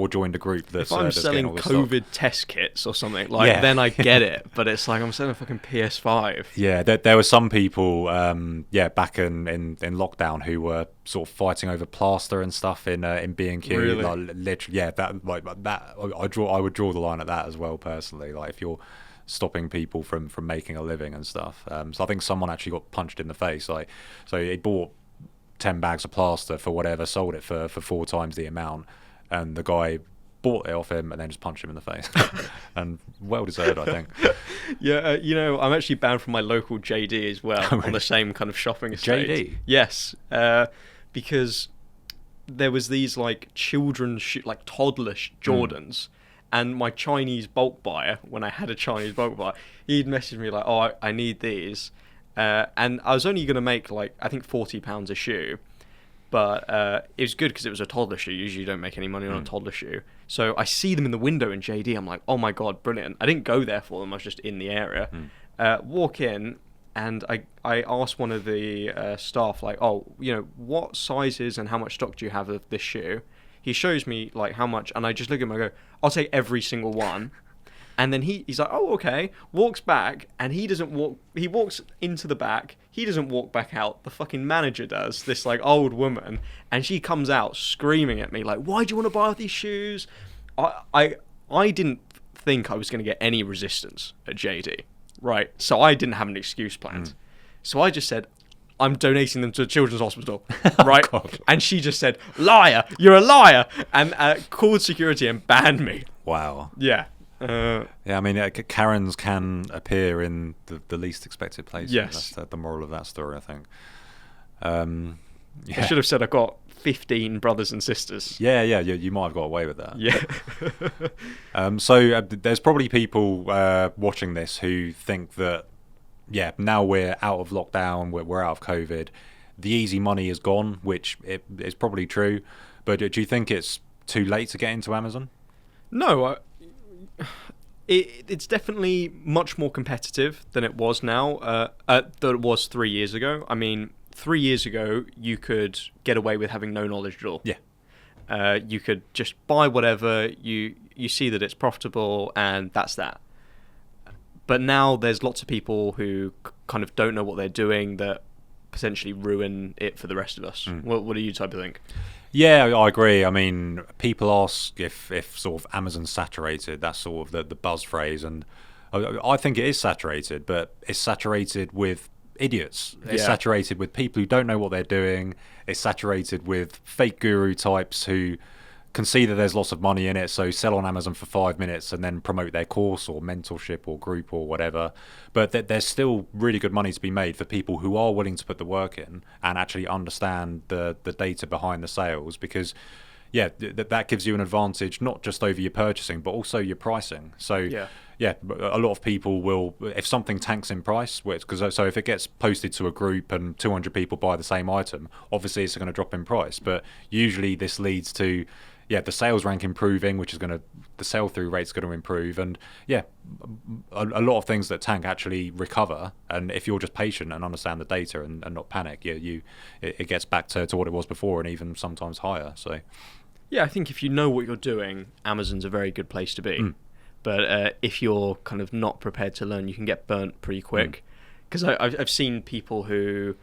joined a group that's. If I'm that's selling getting all this COVID stock. test kits or something, like then I get it. But it's like I'm selling a fucking PS5. Yeah, there were some people, back in lockdown who were sort of fighting over plaster and stuff in B&Q. Really? Like, literally, yeah, that. I would draw the line at that as well personally. Like if you're stopping people from making a living and stuff. So I think someone actually got punched in the face. Like, so he bought 10 bags of plaster for whatever, sold it for 4 times the amount, and the guy bought it off him and then just punched him in the face. And well deserved, I think. Yeah, I'm actually banned from my local JD as well, on the same kind of shopping estate. JD? Yes, because there was these like children's like toddler Jordans. And my Chinese bulk buyer, when I had a Chinese bulk buyer, he'd message me like, "Oh, I need these," and I was only going to make like I think £40 a shoe, but it was good because it was a toddler shoe. Usually, you don't make any money on a toddler shoe. So I see them in the window in JD. I'm like, "Oh my god, brilliant!" I didn't go there for them. I was just in the area. Walk in, and I asked one of the staff like, "Oh, what sizes and how much stock do you have of this shoe?" He shows me like how much, and I just look at him and I go, "I'll take every single one." And then he's like, "Oh, okay." Walks back, and he doesn't walk. He walks into the back. He doesn't walk back out. The fucking manager does. This like old woman, and she comes out screaming at me like, "Why do you want to buy these shoes?" I didn't think I was going to get any resistance at JD, right? So I didn't have an excuse planned. So I just said, "I'm donating them to a children's hospital," right? Oh, and she just said, "Liar, you're a liar," and called security and banned me. Wow. Yeah. Yeah, I mean, Karens can appear in the least expected places. Yes. That's the moral of that story, I think. I should have said I got 15 brothers and sisters. Yeah, you might have got away with that. Yeah. So there's probably people watching this who think that, now we're out of lockdown, we're out of COVID, the easy money is gone, which is probably true. But do you think it's too late to get into Amazon? No, it's definitely much more competitive than it was now, than it was 3 years ago. I mean, 3 years ago, you could get away with having no knowledge at all. Yeah. You could just buy whatever, you see that it's profitable, and that's that. But now there's lots of people who kind of don't know what they're doing that potentially ruin it for the rest of us. What do you type of think? Yeah, I agree. I mean, people ask if sort of Amazon's saturated. That's sort of the buzz phrase, and I think it is saturated, but it's saturated with idiots. It's saturated with people who don't know what they're doing. It's saturated with fake guru types who can see that there's lots of money in it, so sell on Amazon for 5 minutes and then promote their course or mentorship or group or whatever. But there's still really good money to be made for people who are willing to put the work in and actually understand the data behind the sales, because that gives you an advantage not just over your purchasing but also your pricing. So a lot of people will, if something tanks in price, so if it gets posted to a group and 200 people buy the same item, obviously it's going to drop in price. But usually this leads to the sales rank improving, the sell-through rate's going to improve, and a lot of things that tank actually recover. And if you're just patient and understand the data and not panic, it gets back to what it was before and even sometimes higher. So yeah, I think if you know what you're doing, Amazon's a very good place to be. But if you're kind of not prepared to learn, you can get burnt pretty quick. Because I've seen people who,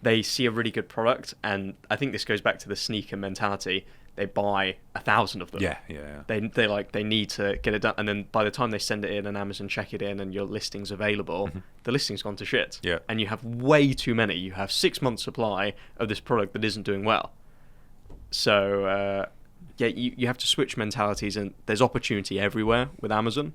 they see a really good product, and I think this goes back to the sneaker mentality. They buy 1,000 of them. Yeah. They need to get it done, and then by the time they send it in and Amazon check it in and your listing's available, the listing's gone to shit. Yeah. And you have way too many. You have 6 months supply of this product that isn't doing well. So you have to switch mentalities, and there's opportunity everywhere with Amazon,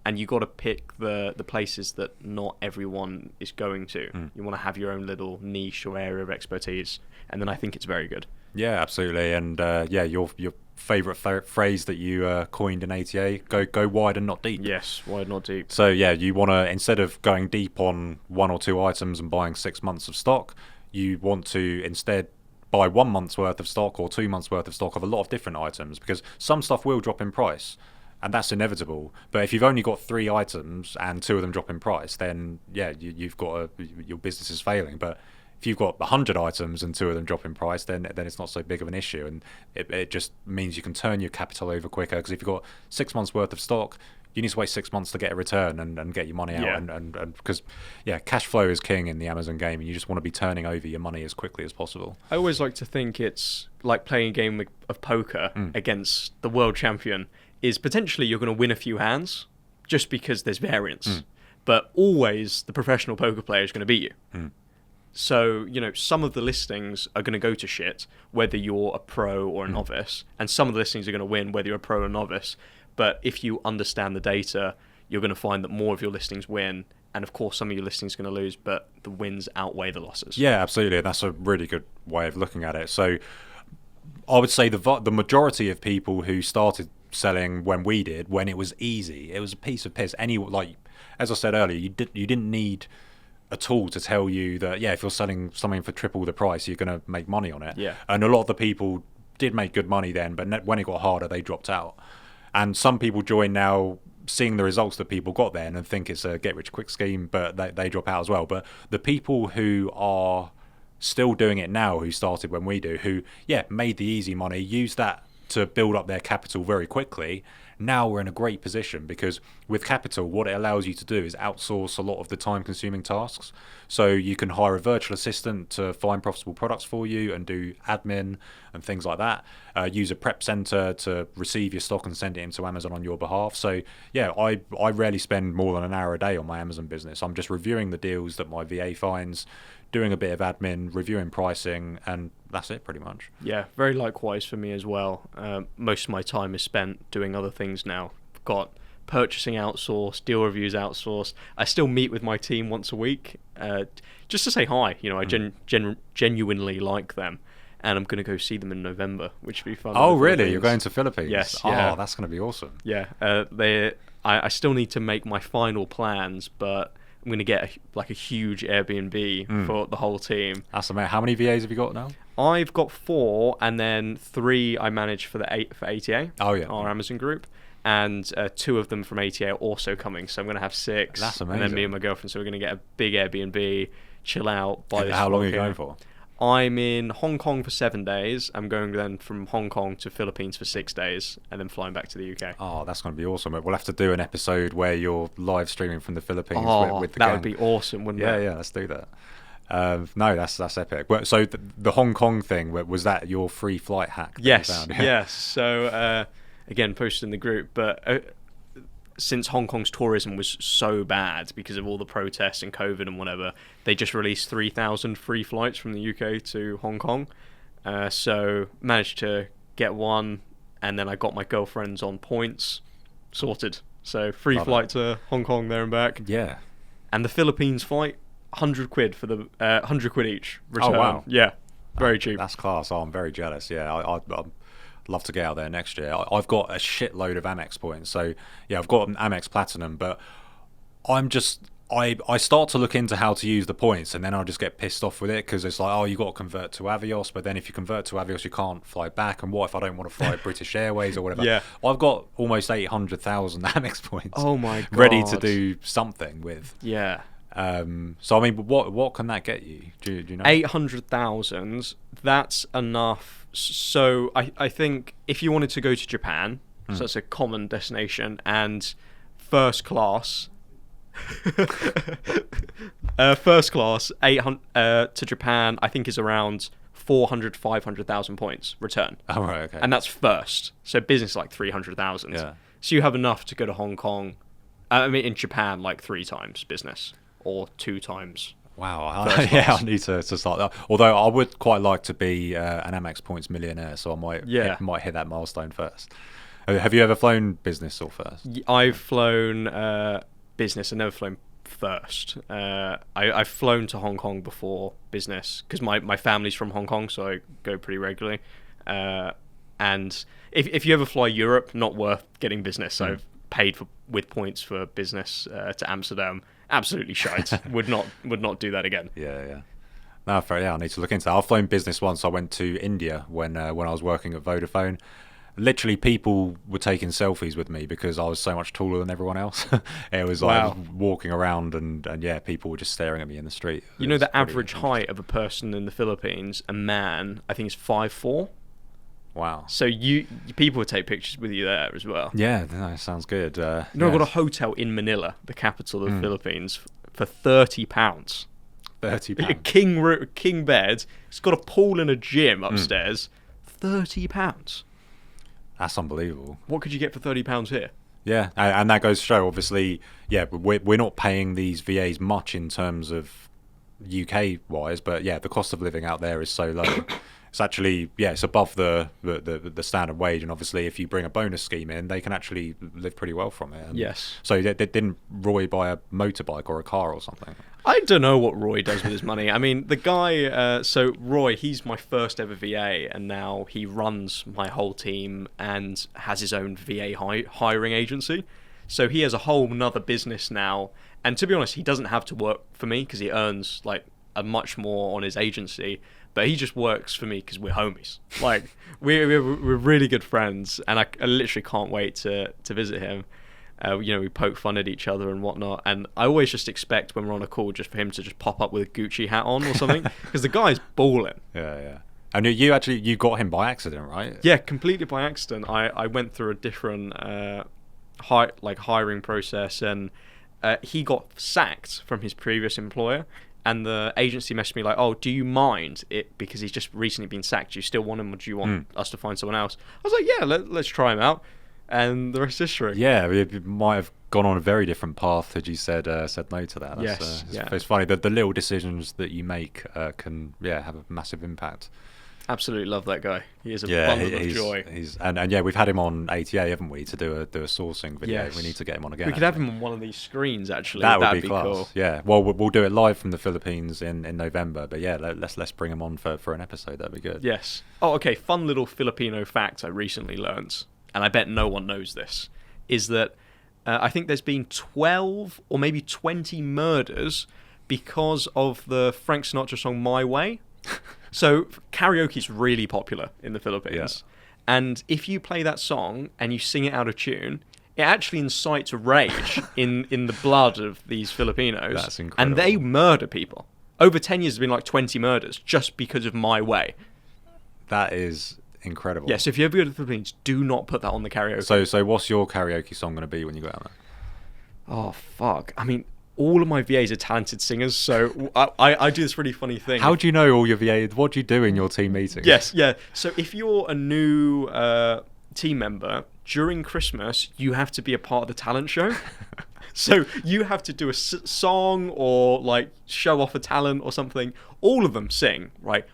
and you got to pick the places that not everyone is going to. You want to have your own little niche or area of expertise, and then I think it's very good. Yeah, absolutely. And your favourite phrase that you coined in ATA, go wide and not deep. Yes, wide, not deep. So you want to, instead of going deep on 1 or 2 items and buying 6 months of stock, you want to instead buy 1 month's worth of stock or 2 months worth of stock of a lot of different items, because some stuff will drop in price, and that's inevitable. But if you've only got 3 items and 2 of them drop in price, then you've got your business is failing. But if you've got 100 items and 2 of them drop in price, then it's not so big of an issue, and it just means you can turn your capital over quicker. Because if you've got 6 months worth of stock, you need to wait 6 months to get a return and get your money out. Yeah. And because cash flow is king in the Amazon game, and you just want to be turning over your money as quickly as possible. I always like to think it's like playing a game of poker against the world champion. Is potentially you're going to win a few hands just because there's variance, but always the professional poker player is going to beat you. So, some of the listings are going to go to shit, whether you're a pro or a novice, and some of the listings are going to win, whether you're a pro or a novice. But if you understand the data, you're going to find that more of your listings win, and of course some of your listings are going to lose, but the wins outweigh the losses. Yeah, absolutely. That's a really good way of looking at it. So I would say the majority of people who started selling when we did, when it was easy, it was a piece of piss. As I said earlier, you didn't need a tool to tell you that, if you're selling something for triple the price, you're going to make money on it. Yeah. And a lot of the people did make good money then, but when it got harder, they dropped out. And some people join now seeing the results that people got then and think it's a get-rich-quick scheme, but they drop out as well. But the people who are still doing it now, who started when we do, who, made the easy money, used that to build up their capital very quickly, now we're in a great position, because with capital, what it allows you to do is outsource a lot of the time-consuming tasks. So you can hire a virtual assistant to find profitable products for you and do admin and things like that. Use a prep center to receive your stock and send it into Amazon on your behalf. So I rarely spend more than an hour a day on my Amazon business. I'm just reviewing the deals that my VA finds, doing a bit of admin, reviewing pricing, and that's it pretty much. Yeah, very likewise for me as well. Most of my time is spent doing other things now. I've got purchasing outsourced, deal reviews outsourced. I still meet with my team once a week, just to say hi. I genuinely like them, and I'm going to go see them in November, which will be fun. Oh, really? You're going to Philippines? Yes. Oh, Yeah. that's going to be awesome. Yeah. I still need to make my final plans, but I'm going to get a huge Airbnb for the whole team. That's amazing. How many VAs have you got now? I've got 4, and then 3 I manage for ATA. Oh, yeah. Our Amazon group, and 2 of them from ATA are also coming. So I'm going to have 6. That's amazing. And then me and my girlfriend, so we're going to get a big Airbnb, chill out. How long are you going for? I'm in Hong Kong for 7 days. I'm going then from Hong Kong to Philippines for 6 days, and then flying back to the UK. Oh, that's going to be awesome. We'll have to do an episode where you're live streaming from the Philippines with the that gang. would be awesome, wouldn't it? Yeah, let's do that. No, that's epic. So the Hong Kong thing, was that your free flight hack? Yes, you found? yes. So again, posted in the group, but since Hong Kong's tourism was so bad because of all the protests and COVID and whatever, they just released 3,000 free flights from the UK to Hong Kong. So managed to get one, and then I got my girlfriend's on points sorted. So free flight to Hong Kong there and back. Yeah. And the Philippines flight, £100 for the £100 each return. Oh wow. Yeah, very cheap. That's class. I'm very jealous. Yeah, I'd love to get out there next year. I've got a shitload of Amex points, so I've got an Amex Platinum, but I start to look into how to use the points, and then I'll just get pissed off with it, because it's like, you got to convert to Avios, but then if you convert to Avios, you can't fly back, and what if I don't want to fly British Airways or whatever? Yeah. I've got almost 800,000 Amex points. Oh my god. Ready to do something with. Yeah. So I mean, what can that get you? Do you know? 800,000. That's enough. So I think if you wanted to go to Japan, so that's a common destination, and first class, 800 to Japan, I think is around 500,000 points return. Oh right, okay. And that's first. So business like 300,000. Yeah. So you have enough to go to Hong Kong. I mean, in Japan, like 3 times business. Or 2 times. Wow, I need to start that. Although I would quite like to be an Amex Points millionaire, so I might hit that milestone first. Have you ever flown business or first? I've flown business. I've never flown first. I've flown to Hong Kong before business, because my family's from Hong Kong, so I go pretty regularly. And if you ever fly Europe, not worth getting business. I've paid with points for business to Amsterdam. Absolutely shite. would not do that again. Yeah. No, fair. Yeah, I need to look into that. I've flown business once. I went to India when I was working at Vodafone. literally people were taking selfies with me because I was so much taller than everyone else. It was like I was walking around and yeah, people were just staring at me in the street. You know, the average height of a person in the Philippines, a man, I think is 5'4". Wow. So people would take pictures with you there as well. Yeah, no, sounds good. I got a hotel in Manila, the capital of the Philippines, for £30. £30. A king bed. It's got a pool and a gym upstairs. £30. That's unbelievable. What could you get for £30 here? Yeah, and that goes to show, obviously, yeah, we're not paying these VAs much in terms of UK wise, but yeah, the cost of living out there is so low. It's actually, yeah, it's above the standard wage, and obviously if you bring a bonus scheme in, they can actually live pretty well from it. And yes. So didn't Roy buy a motorbike or a car or something? I don't know what Roy does with his money. I mean, the guy, so Roy, he's my first ever VA, and now he runs my whole team and has his own VA hiring agency. So he has a whole nother business now. And to be honest, he doesn't have to work for me because he earns like a much more on his agency. But he just works for me because we're homies. Like, we're really good friends, and I literally can't wait to visit him. We poke fun at each other and whatnot, and I always just expect when we're on a call just for him to just pop up with a Gucci hat on or something, because the guy's balling. Yeah. And you got him by accident, right? Yeah, completely by accident. I went through a different hiring process, and he got sacked from his previous employer. And the agency messaged me like, "Oh, do you mind it because he's just recently been sacked? Do you still want him, or do you want us to find someone else?" I was like, "Yeah, let's try him out." And the rest is history. Yeah, it might have gone on a very different path had you said no to that. It's funny that the little decisions that you make can have a massive impact. Absolutely love that guy. He is a bundle of joy. And we've had him on ATA, haven't we, to do a sourcing video. Yes. We need to get him on again. We could have him on one of these screens, actually. That'd be class. Cool. Yeah. Well, we'll do it live from the Philippines in November. But yeah, let's bring him on for an episode. That'd be good. Yes. Oh, okay. Fun little Filipino fact I recently learned, and I bet no one knows this, is that I think there's been 12 or maybe 20 murders because of the Frank Sinatra song My Way. So karaoke is really popular in the Philippines, and if you play that song and you sing it out of tune, it actually incites rage in the blood of these Filipinos. That's incredible. And they murder people. Over 10 years, there's been like 20 murders just because of My Way. That is incredible. Yes, if you ever go to the Philippines, do not put that on the karaoke. So what's your karaoke song going to be when you go out there? Oh, fuck. I mean, all of my VAs are talented singers, so I do this really funny thing. How do you know all your VAs? What do you do in your team meetings? Yes, yeah. So if you're a new team member, during Christmas, you have to be a part of the talent show. So you have to do a song or like show off a talent or something. All of them sing, right?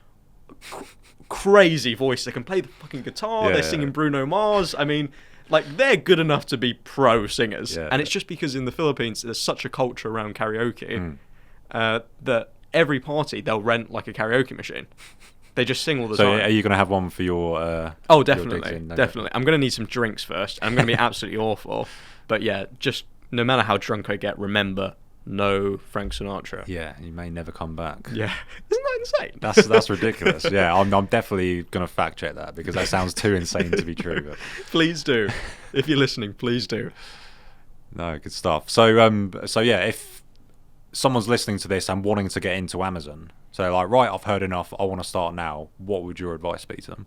Crazy voice. They can play the fucking guitar. They're singing Bruno Mars. I mean, like, they're good enough to be pro singers. And it's just because in the Philippines, there's such a culture around karaoke that every party, they'll rent like a karaoke machine. They just sing all the time. So are you going to have one for your... oh, definitely. Definitely. I'm going to need some drinks first. I'm going to be absolutely awful. But yeah, just no matter how drunk I get, remember, no Frank Sinatra. Yeah, you may never come back. Yeah. Isn't that insane? That's ridiculous. Yeah, I'm definitely going to fact check that because that sounds too insane to be true. But... Please do. If you're listening, please do. No, good stuff. So yeah, if someone's listening to this and wanting to get into Amazon, so like, right, I've heard enough, I want to start now, what would your advice be to them?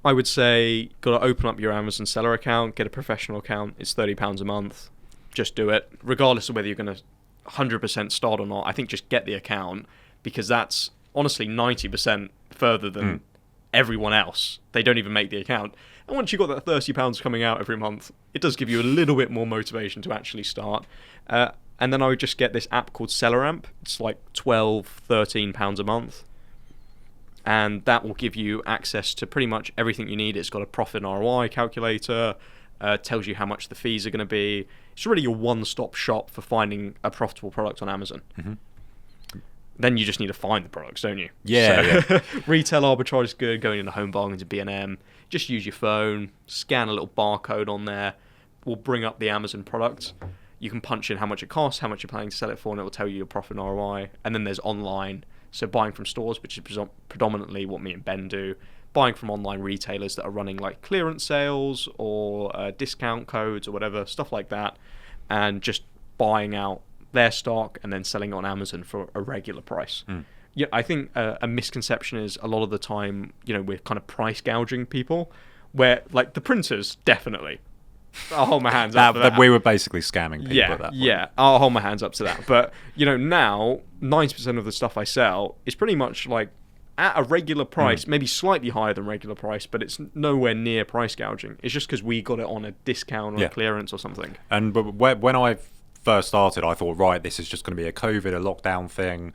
I would say, got to open up your Amazon seller account, get a professional account. It's £30 a month. Just do it, regardless of whether you're going to 100% start or not. I think just get the account, because that's honestly 90% further than everyone else. They don't even make the account. And once you've got that £30 coming out every month, it does give you a little bit more motivation to actually start. And then I would just get this app called SellerAmp. It's like £12, £13 a month. And that will give you access to pretty much everything you need. It's got a profit and ROI calculator, tells you how much the fees are going to be. It's really your one-stop shop for finding a profitable product on Amazon. Mm-hmm. Then you just need to find the products, don't you? Yeah. Retail Arbitrage is good. Going into Home Bargains and B&M. Just use your phone, scan a little barcode on there. We'll bring up the Amazon product. You can punch in how much it costs, how much you're planning to sell it for, and it will tell you your profit and ROI. And then there's online. So buying from stores, which is predominantly what me and Ben do. buying from online retailers that are running like clearance sales or discount codes or whatever, stuff like that, and just buying out their stock and then selling it on Amazon for a regular price. Yeah, I think a misconception is a lot of the time, we're kind of price gouging people, where like the printers, definitely. I'll hold my hands up to that. We were basically scamming people at that point. Yeah, I'll hold my hands up to that. But, now 90% of the stuff I sell is pretty much like at a regular price, maybe slightly higher than regular price, but it's nowhere near price gouging. It's just because we got it on a discount or a clearance or something. And but when I first started, I thought, right, this is just going to be a lockdown thing.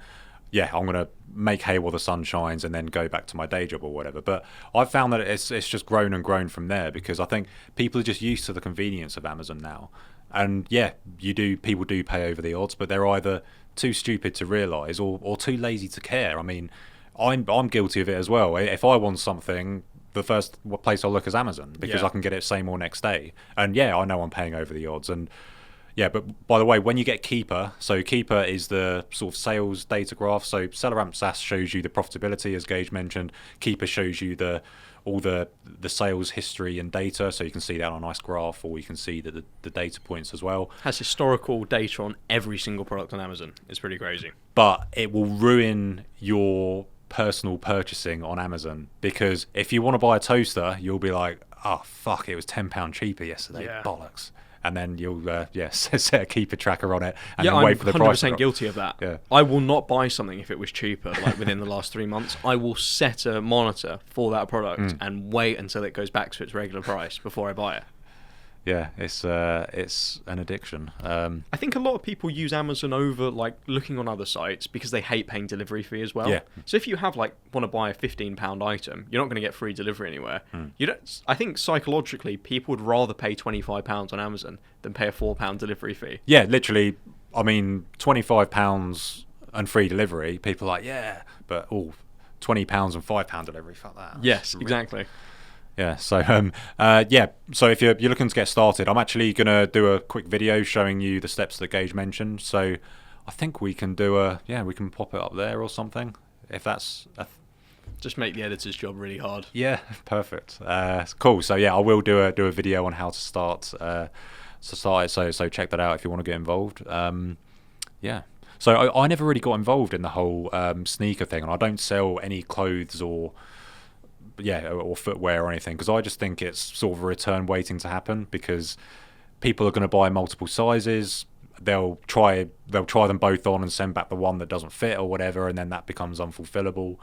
Yeah, I'm going to make hay while the sun shines and then go back to my day job or whatever. But I've found that it's just grown and grown from there, because I think people are just used to the convenience of Amazon now. And yeah, people do pay over the odds, but they're either too stupid to realise or too lazy to care. I mean, I'm guilty of it as well. If I want something, the first place I'll look is Amazon, because I can get it same or next day. And yeah, I know I'm paying over the odds. And yeah, but by the way, when you get Keeper, so Keeper is the sort of sales data graph. So Seller Amp SaaS shows you the profitability, as Gage mentioned. Keeper shows you all the sales history and data, so you can see that on a nice graph, or you can see the data points as well. Has historical data on every single product on Amazon. It's pretty crazy. But it will ruin your personal purchasing on Amazon, because if you want to buy a toaster, you'll be like, oh fuck, it was £10 cheaper yesterday, bollocks. And then you'll set a Keeper tracker on it and then wait for the price. I'm 100% guilty of that. Yeah. I will not buy something if it was cheaper, like within the last 3 months. I will set a monitor for that product and wait until it goes back to its regular price before I buy it. Yeah, it's an addiction. I think a lot of people use Amazon over like looking on other sites because they hate paying delivery fee as well. Yeah. So if you want to buy a £15 item, you're not going to get free delivery anywhere. You don't. I think psychologically, people would rather pay £25 on Amazon than pay a £4 delivery fee. Yeah, literally. I mean, £25 and free delivery. People are like, yeah, but £20 and £5 delivery. Fuck that. Yes, exactly. Yeah, so so if you're looking to get started, I'm actually going to do a quick video showing you the steps that Gage mentioned. So I think we can we can pop it up there or something, if that's just make the editor's job really hard. Yeah, perfect. Cool. So yeah, I will do a video on how to start it. So check that out if you want to get involved. Yeah. So I never really got involved in the whole sneaker thing, and I don't sell any clothes or footwear or anything, because I just think it's sort of a return waiting to happen, because people are going to buy multiple sizes. They'll try them both on and send back the one that doesn't fit or whatever, and then that becomes unfulfillable.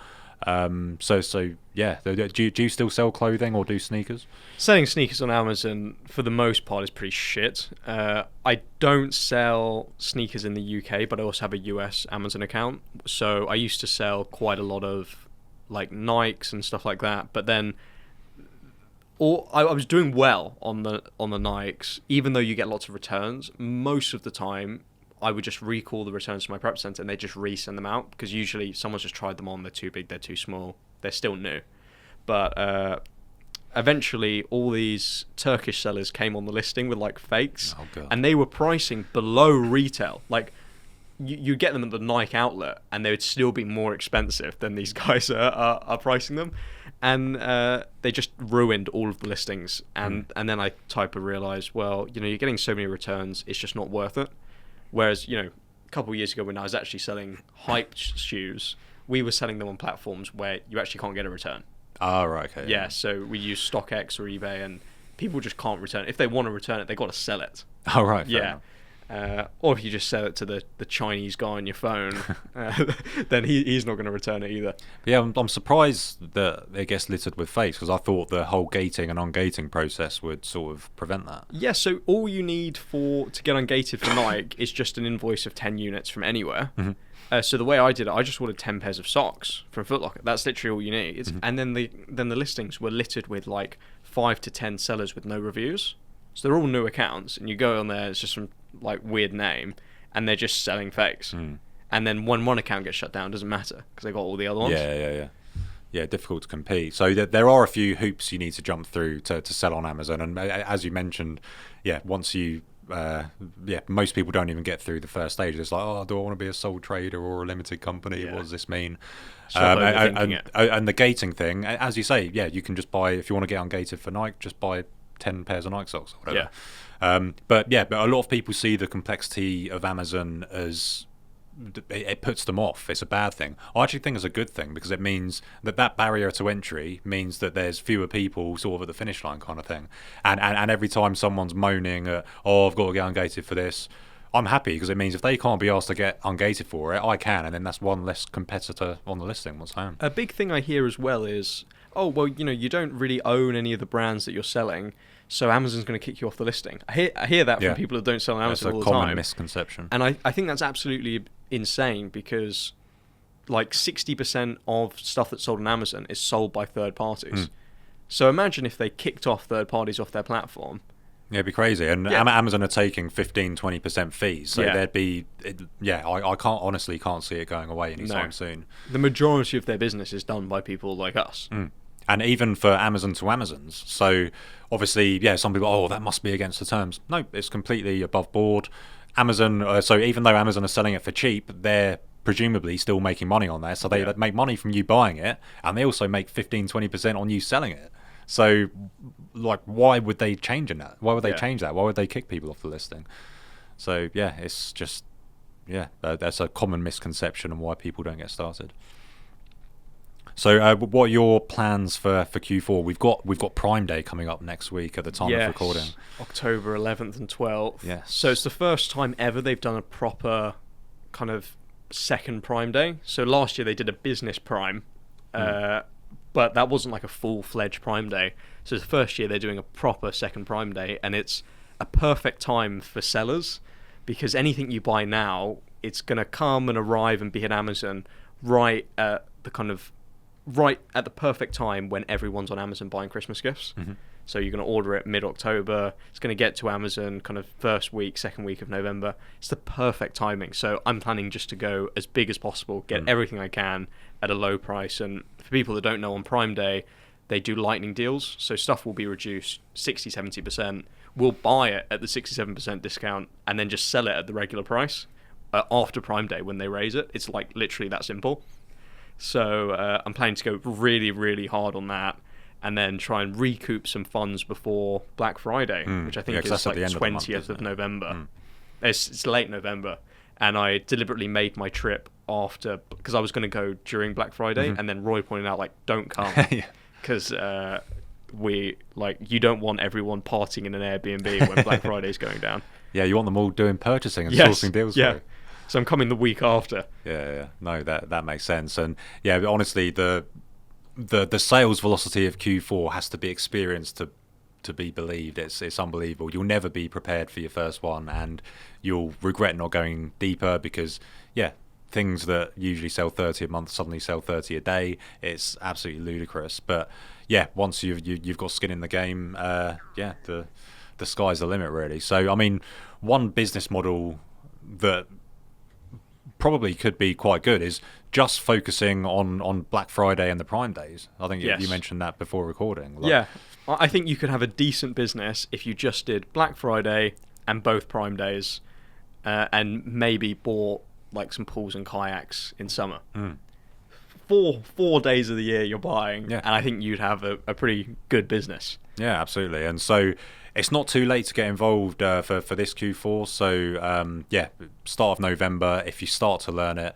So yeah, do you still sell clothing or do sneakers? Selling sneakers on Amazon for the most part is pretty shit. I don't sell sneakers in the UK, but I also have a US Amazon account. So I used to sell quite a lot of like Nikes and stuff like that, but then I was doing well on the Nikes, even though you get lots of returns. Most of the time I would just recall the returns to my prep center and they just resend them out, because usually someone's just tried them on, they're too big, they're too small, they're still new. But eventually all these Turkish sellers came on the listing with like fakes, and they were pricing below retail. Like you get them at the Nike outlet and they would still be more expensive than these guys are pricing them. And they just ruined all of the listings. And then I realised, well, you're getting so many returns, it's just not worth it. Whereas, a couple of years ago when I was actually selling hype shoes, we were selling them on platforms where you actually can't get a return. Oh, right, okay. Yeah, so we use StockX or eBay, and people just can't return it. If they want to return it, they've got to sell it. Oh, right. Yeah. Or if you just sell it to the Chinese guy on your phone, then he's not going to return it either. But yeah, I'm surprised that it gets littered with fakes, because I thought the whole gating and ungating process would sort of prevent that. Yeah, so all you need to get ungated for Nike is just an invoice of 10 units from anywhere. So the way I did it, I just ordered 10 pairs of socks from Foot Locker. That's literally all you need. And then the listings were littered with like 5 to 10 sellers with no reviews. So they're all new accounts, and you go on there, it's just some like weird name, and they're just selling fakes. And then when one account gets shut down, it doesn't matter, because they got all the other ones. Yeah, difficult to compete. So there are a few hoops you need to jump through to sell on Amazon. And as you mentioned, yeah, once you most people don't even get through the first stage. It's like, oh, do I want to be a sole trader or a limited company? Yeah. What does this mean? And the gating thing, as you say, you can just buy, if you want to get ungated for Nike, just buy 10 pairs of Nike socks or whatever. But a lot of people see the complexity of Amazon as it puts them off. It's a bad thing. I actually think it's a good thing, because it means that barrier to entry means that there's fewer people sort of at the finish line kind of thing. And every time someone's moaning at, oh, I've got to get ungated for this, I'm happy, because it means if they can't be asked to get ungated for it, I can, and then that's one less competitor on the listing. What's that? A big thing I hear as well is, oh, well, you don't really own any of the brands that you're selling, so Amazon's going to kick you off the listing. I hear that from people that don't sell on Amazon all the time. That's a common misconception. And I think that's absolutely insane, because like 60% of stuff that's sold on Amazon is sold by third parties. So imagine if they kicked off third parties off their platform. Yeah, it'd be crazy. And Amazon are taking 15-20% fees, so there'd be I can't see it going away anytime soon. The majority of their business is done by people like us. And even for Amazon to Amazons. So obviously, some people, oh, that must be against the terms. No, it's completely above board. Amazon, so even though Amazon are selling it for cheap, they're presumably still making money on there. So they make money from you buying it, and they also make 15-20% on you selling it. So, like, why would they change that? Why would they change that? Why would they kick people off the listing? So, it's just, that's a common misconception on why people don't get started. So, what are your plans for Q4? We've got Prime Day coming up next week at the time of recording. October 11th and 12th. Yes. So it's the first time ever they've done a proper kind of second Prime Day. So last year they did a business Prime, but that wasn't like a full-fledged Prime Day. So it's the first year they're doing a proper second Prime Day, and it's a perfect time for sellers, because anything you buy now, it's going to come and arrive and be at Amazon right at the perfect time when everyone's on Amazon buying Christmas gifts. So you're going to order it mid-October. It's going to get to Amazon kind of first week, second week of November. It's the perfect timing. So I'm planning just to go as big as possible, get everything I can at a low price. And for people that don't know, on Prime Day, they do lightning deals. So stuff will be reduced 60-70%. We'll buy it at the 67% discount and then just sell it at the regular price after Prime Day when they raise it. It's like literally that simple. So I'm planning to go really, really hard on that, and then try and recoup some funds before Black Friday, which I think is like 20th of November. It's late November, and I deliberately made my trip after, because I was going to go during Black Friday, and then Roy pointed out, like, don't come, because you don't want everyone partying in an Airbnb when Black Friday is going down. Yeah, you want them all doing purchasing and sourcing deals for you. So I'm coming the week after. No, that makes sense. And honestly, the sales velocity of Q4 has to be experienced to be believed. It's unbelievable. You'll never be prepared for your first one, and you'll regret not going deeper, because things that usually sell 30 a month suddenly sell 30 a day. It's absolutely ludicrous. But once you've got skin in the game, the sky's the limit, really. So I mean, one business model that probably could be quite good is just focusing on Black Friday and the Prime days. I think you mentioned that before recording. I think you could have a decent business if you just did Black Friday and both Prime days, and maybe bought like some pools and kayaks in summer. 4 days of the year you're buying, and I think you'd have a pretty good business. Yeah, absolutely. And so it's not too late to get involved for this Q4. So start of November, if you start to learn it,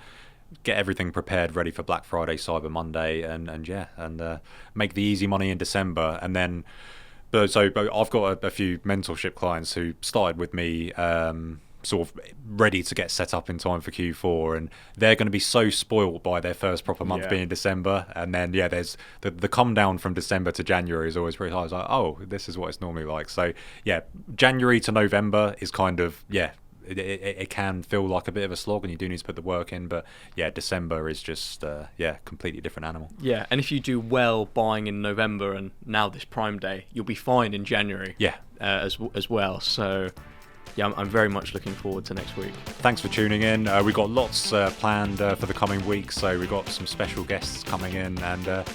get everything prepared, ready for Black Friday, Cyber Monday, and make the easy money in December. And then, but I've got a few mentorship clients who started with me, sort of ready to get set up in time for Q4, and they're going to be so spoiled by their first proper month being December. And then there's the come down from December to January is always pretty high. It's like, oh, this is what it's normally like. So January to November is kind of it can feel like a bit of a slog, and you do need to put the work in. But December is just completely different animal. And if you do well buying in November and now this Prime Day, you'll be fine in January as well. So I'm very much looking forward to next week. Thanks for tuning in. We've got lots planned for the coming weeks, so we've got some special guests coming in, and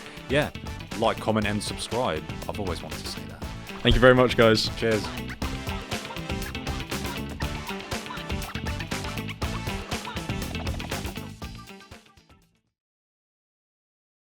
like, comment and subscribe. I've always wanted to say that. Thank you very much, guys. Cheers.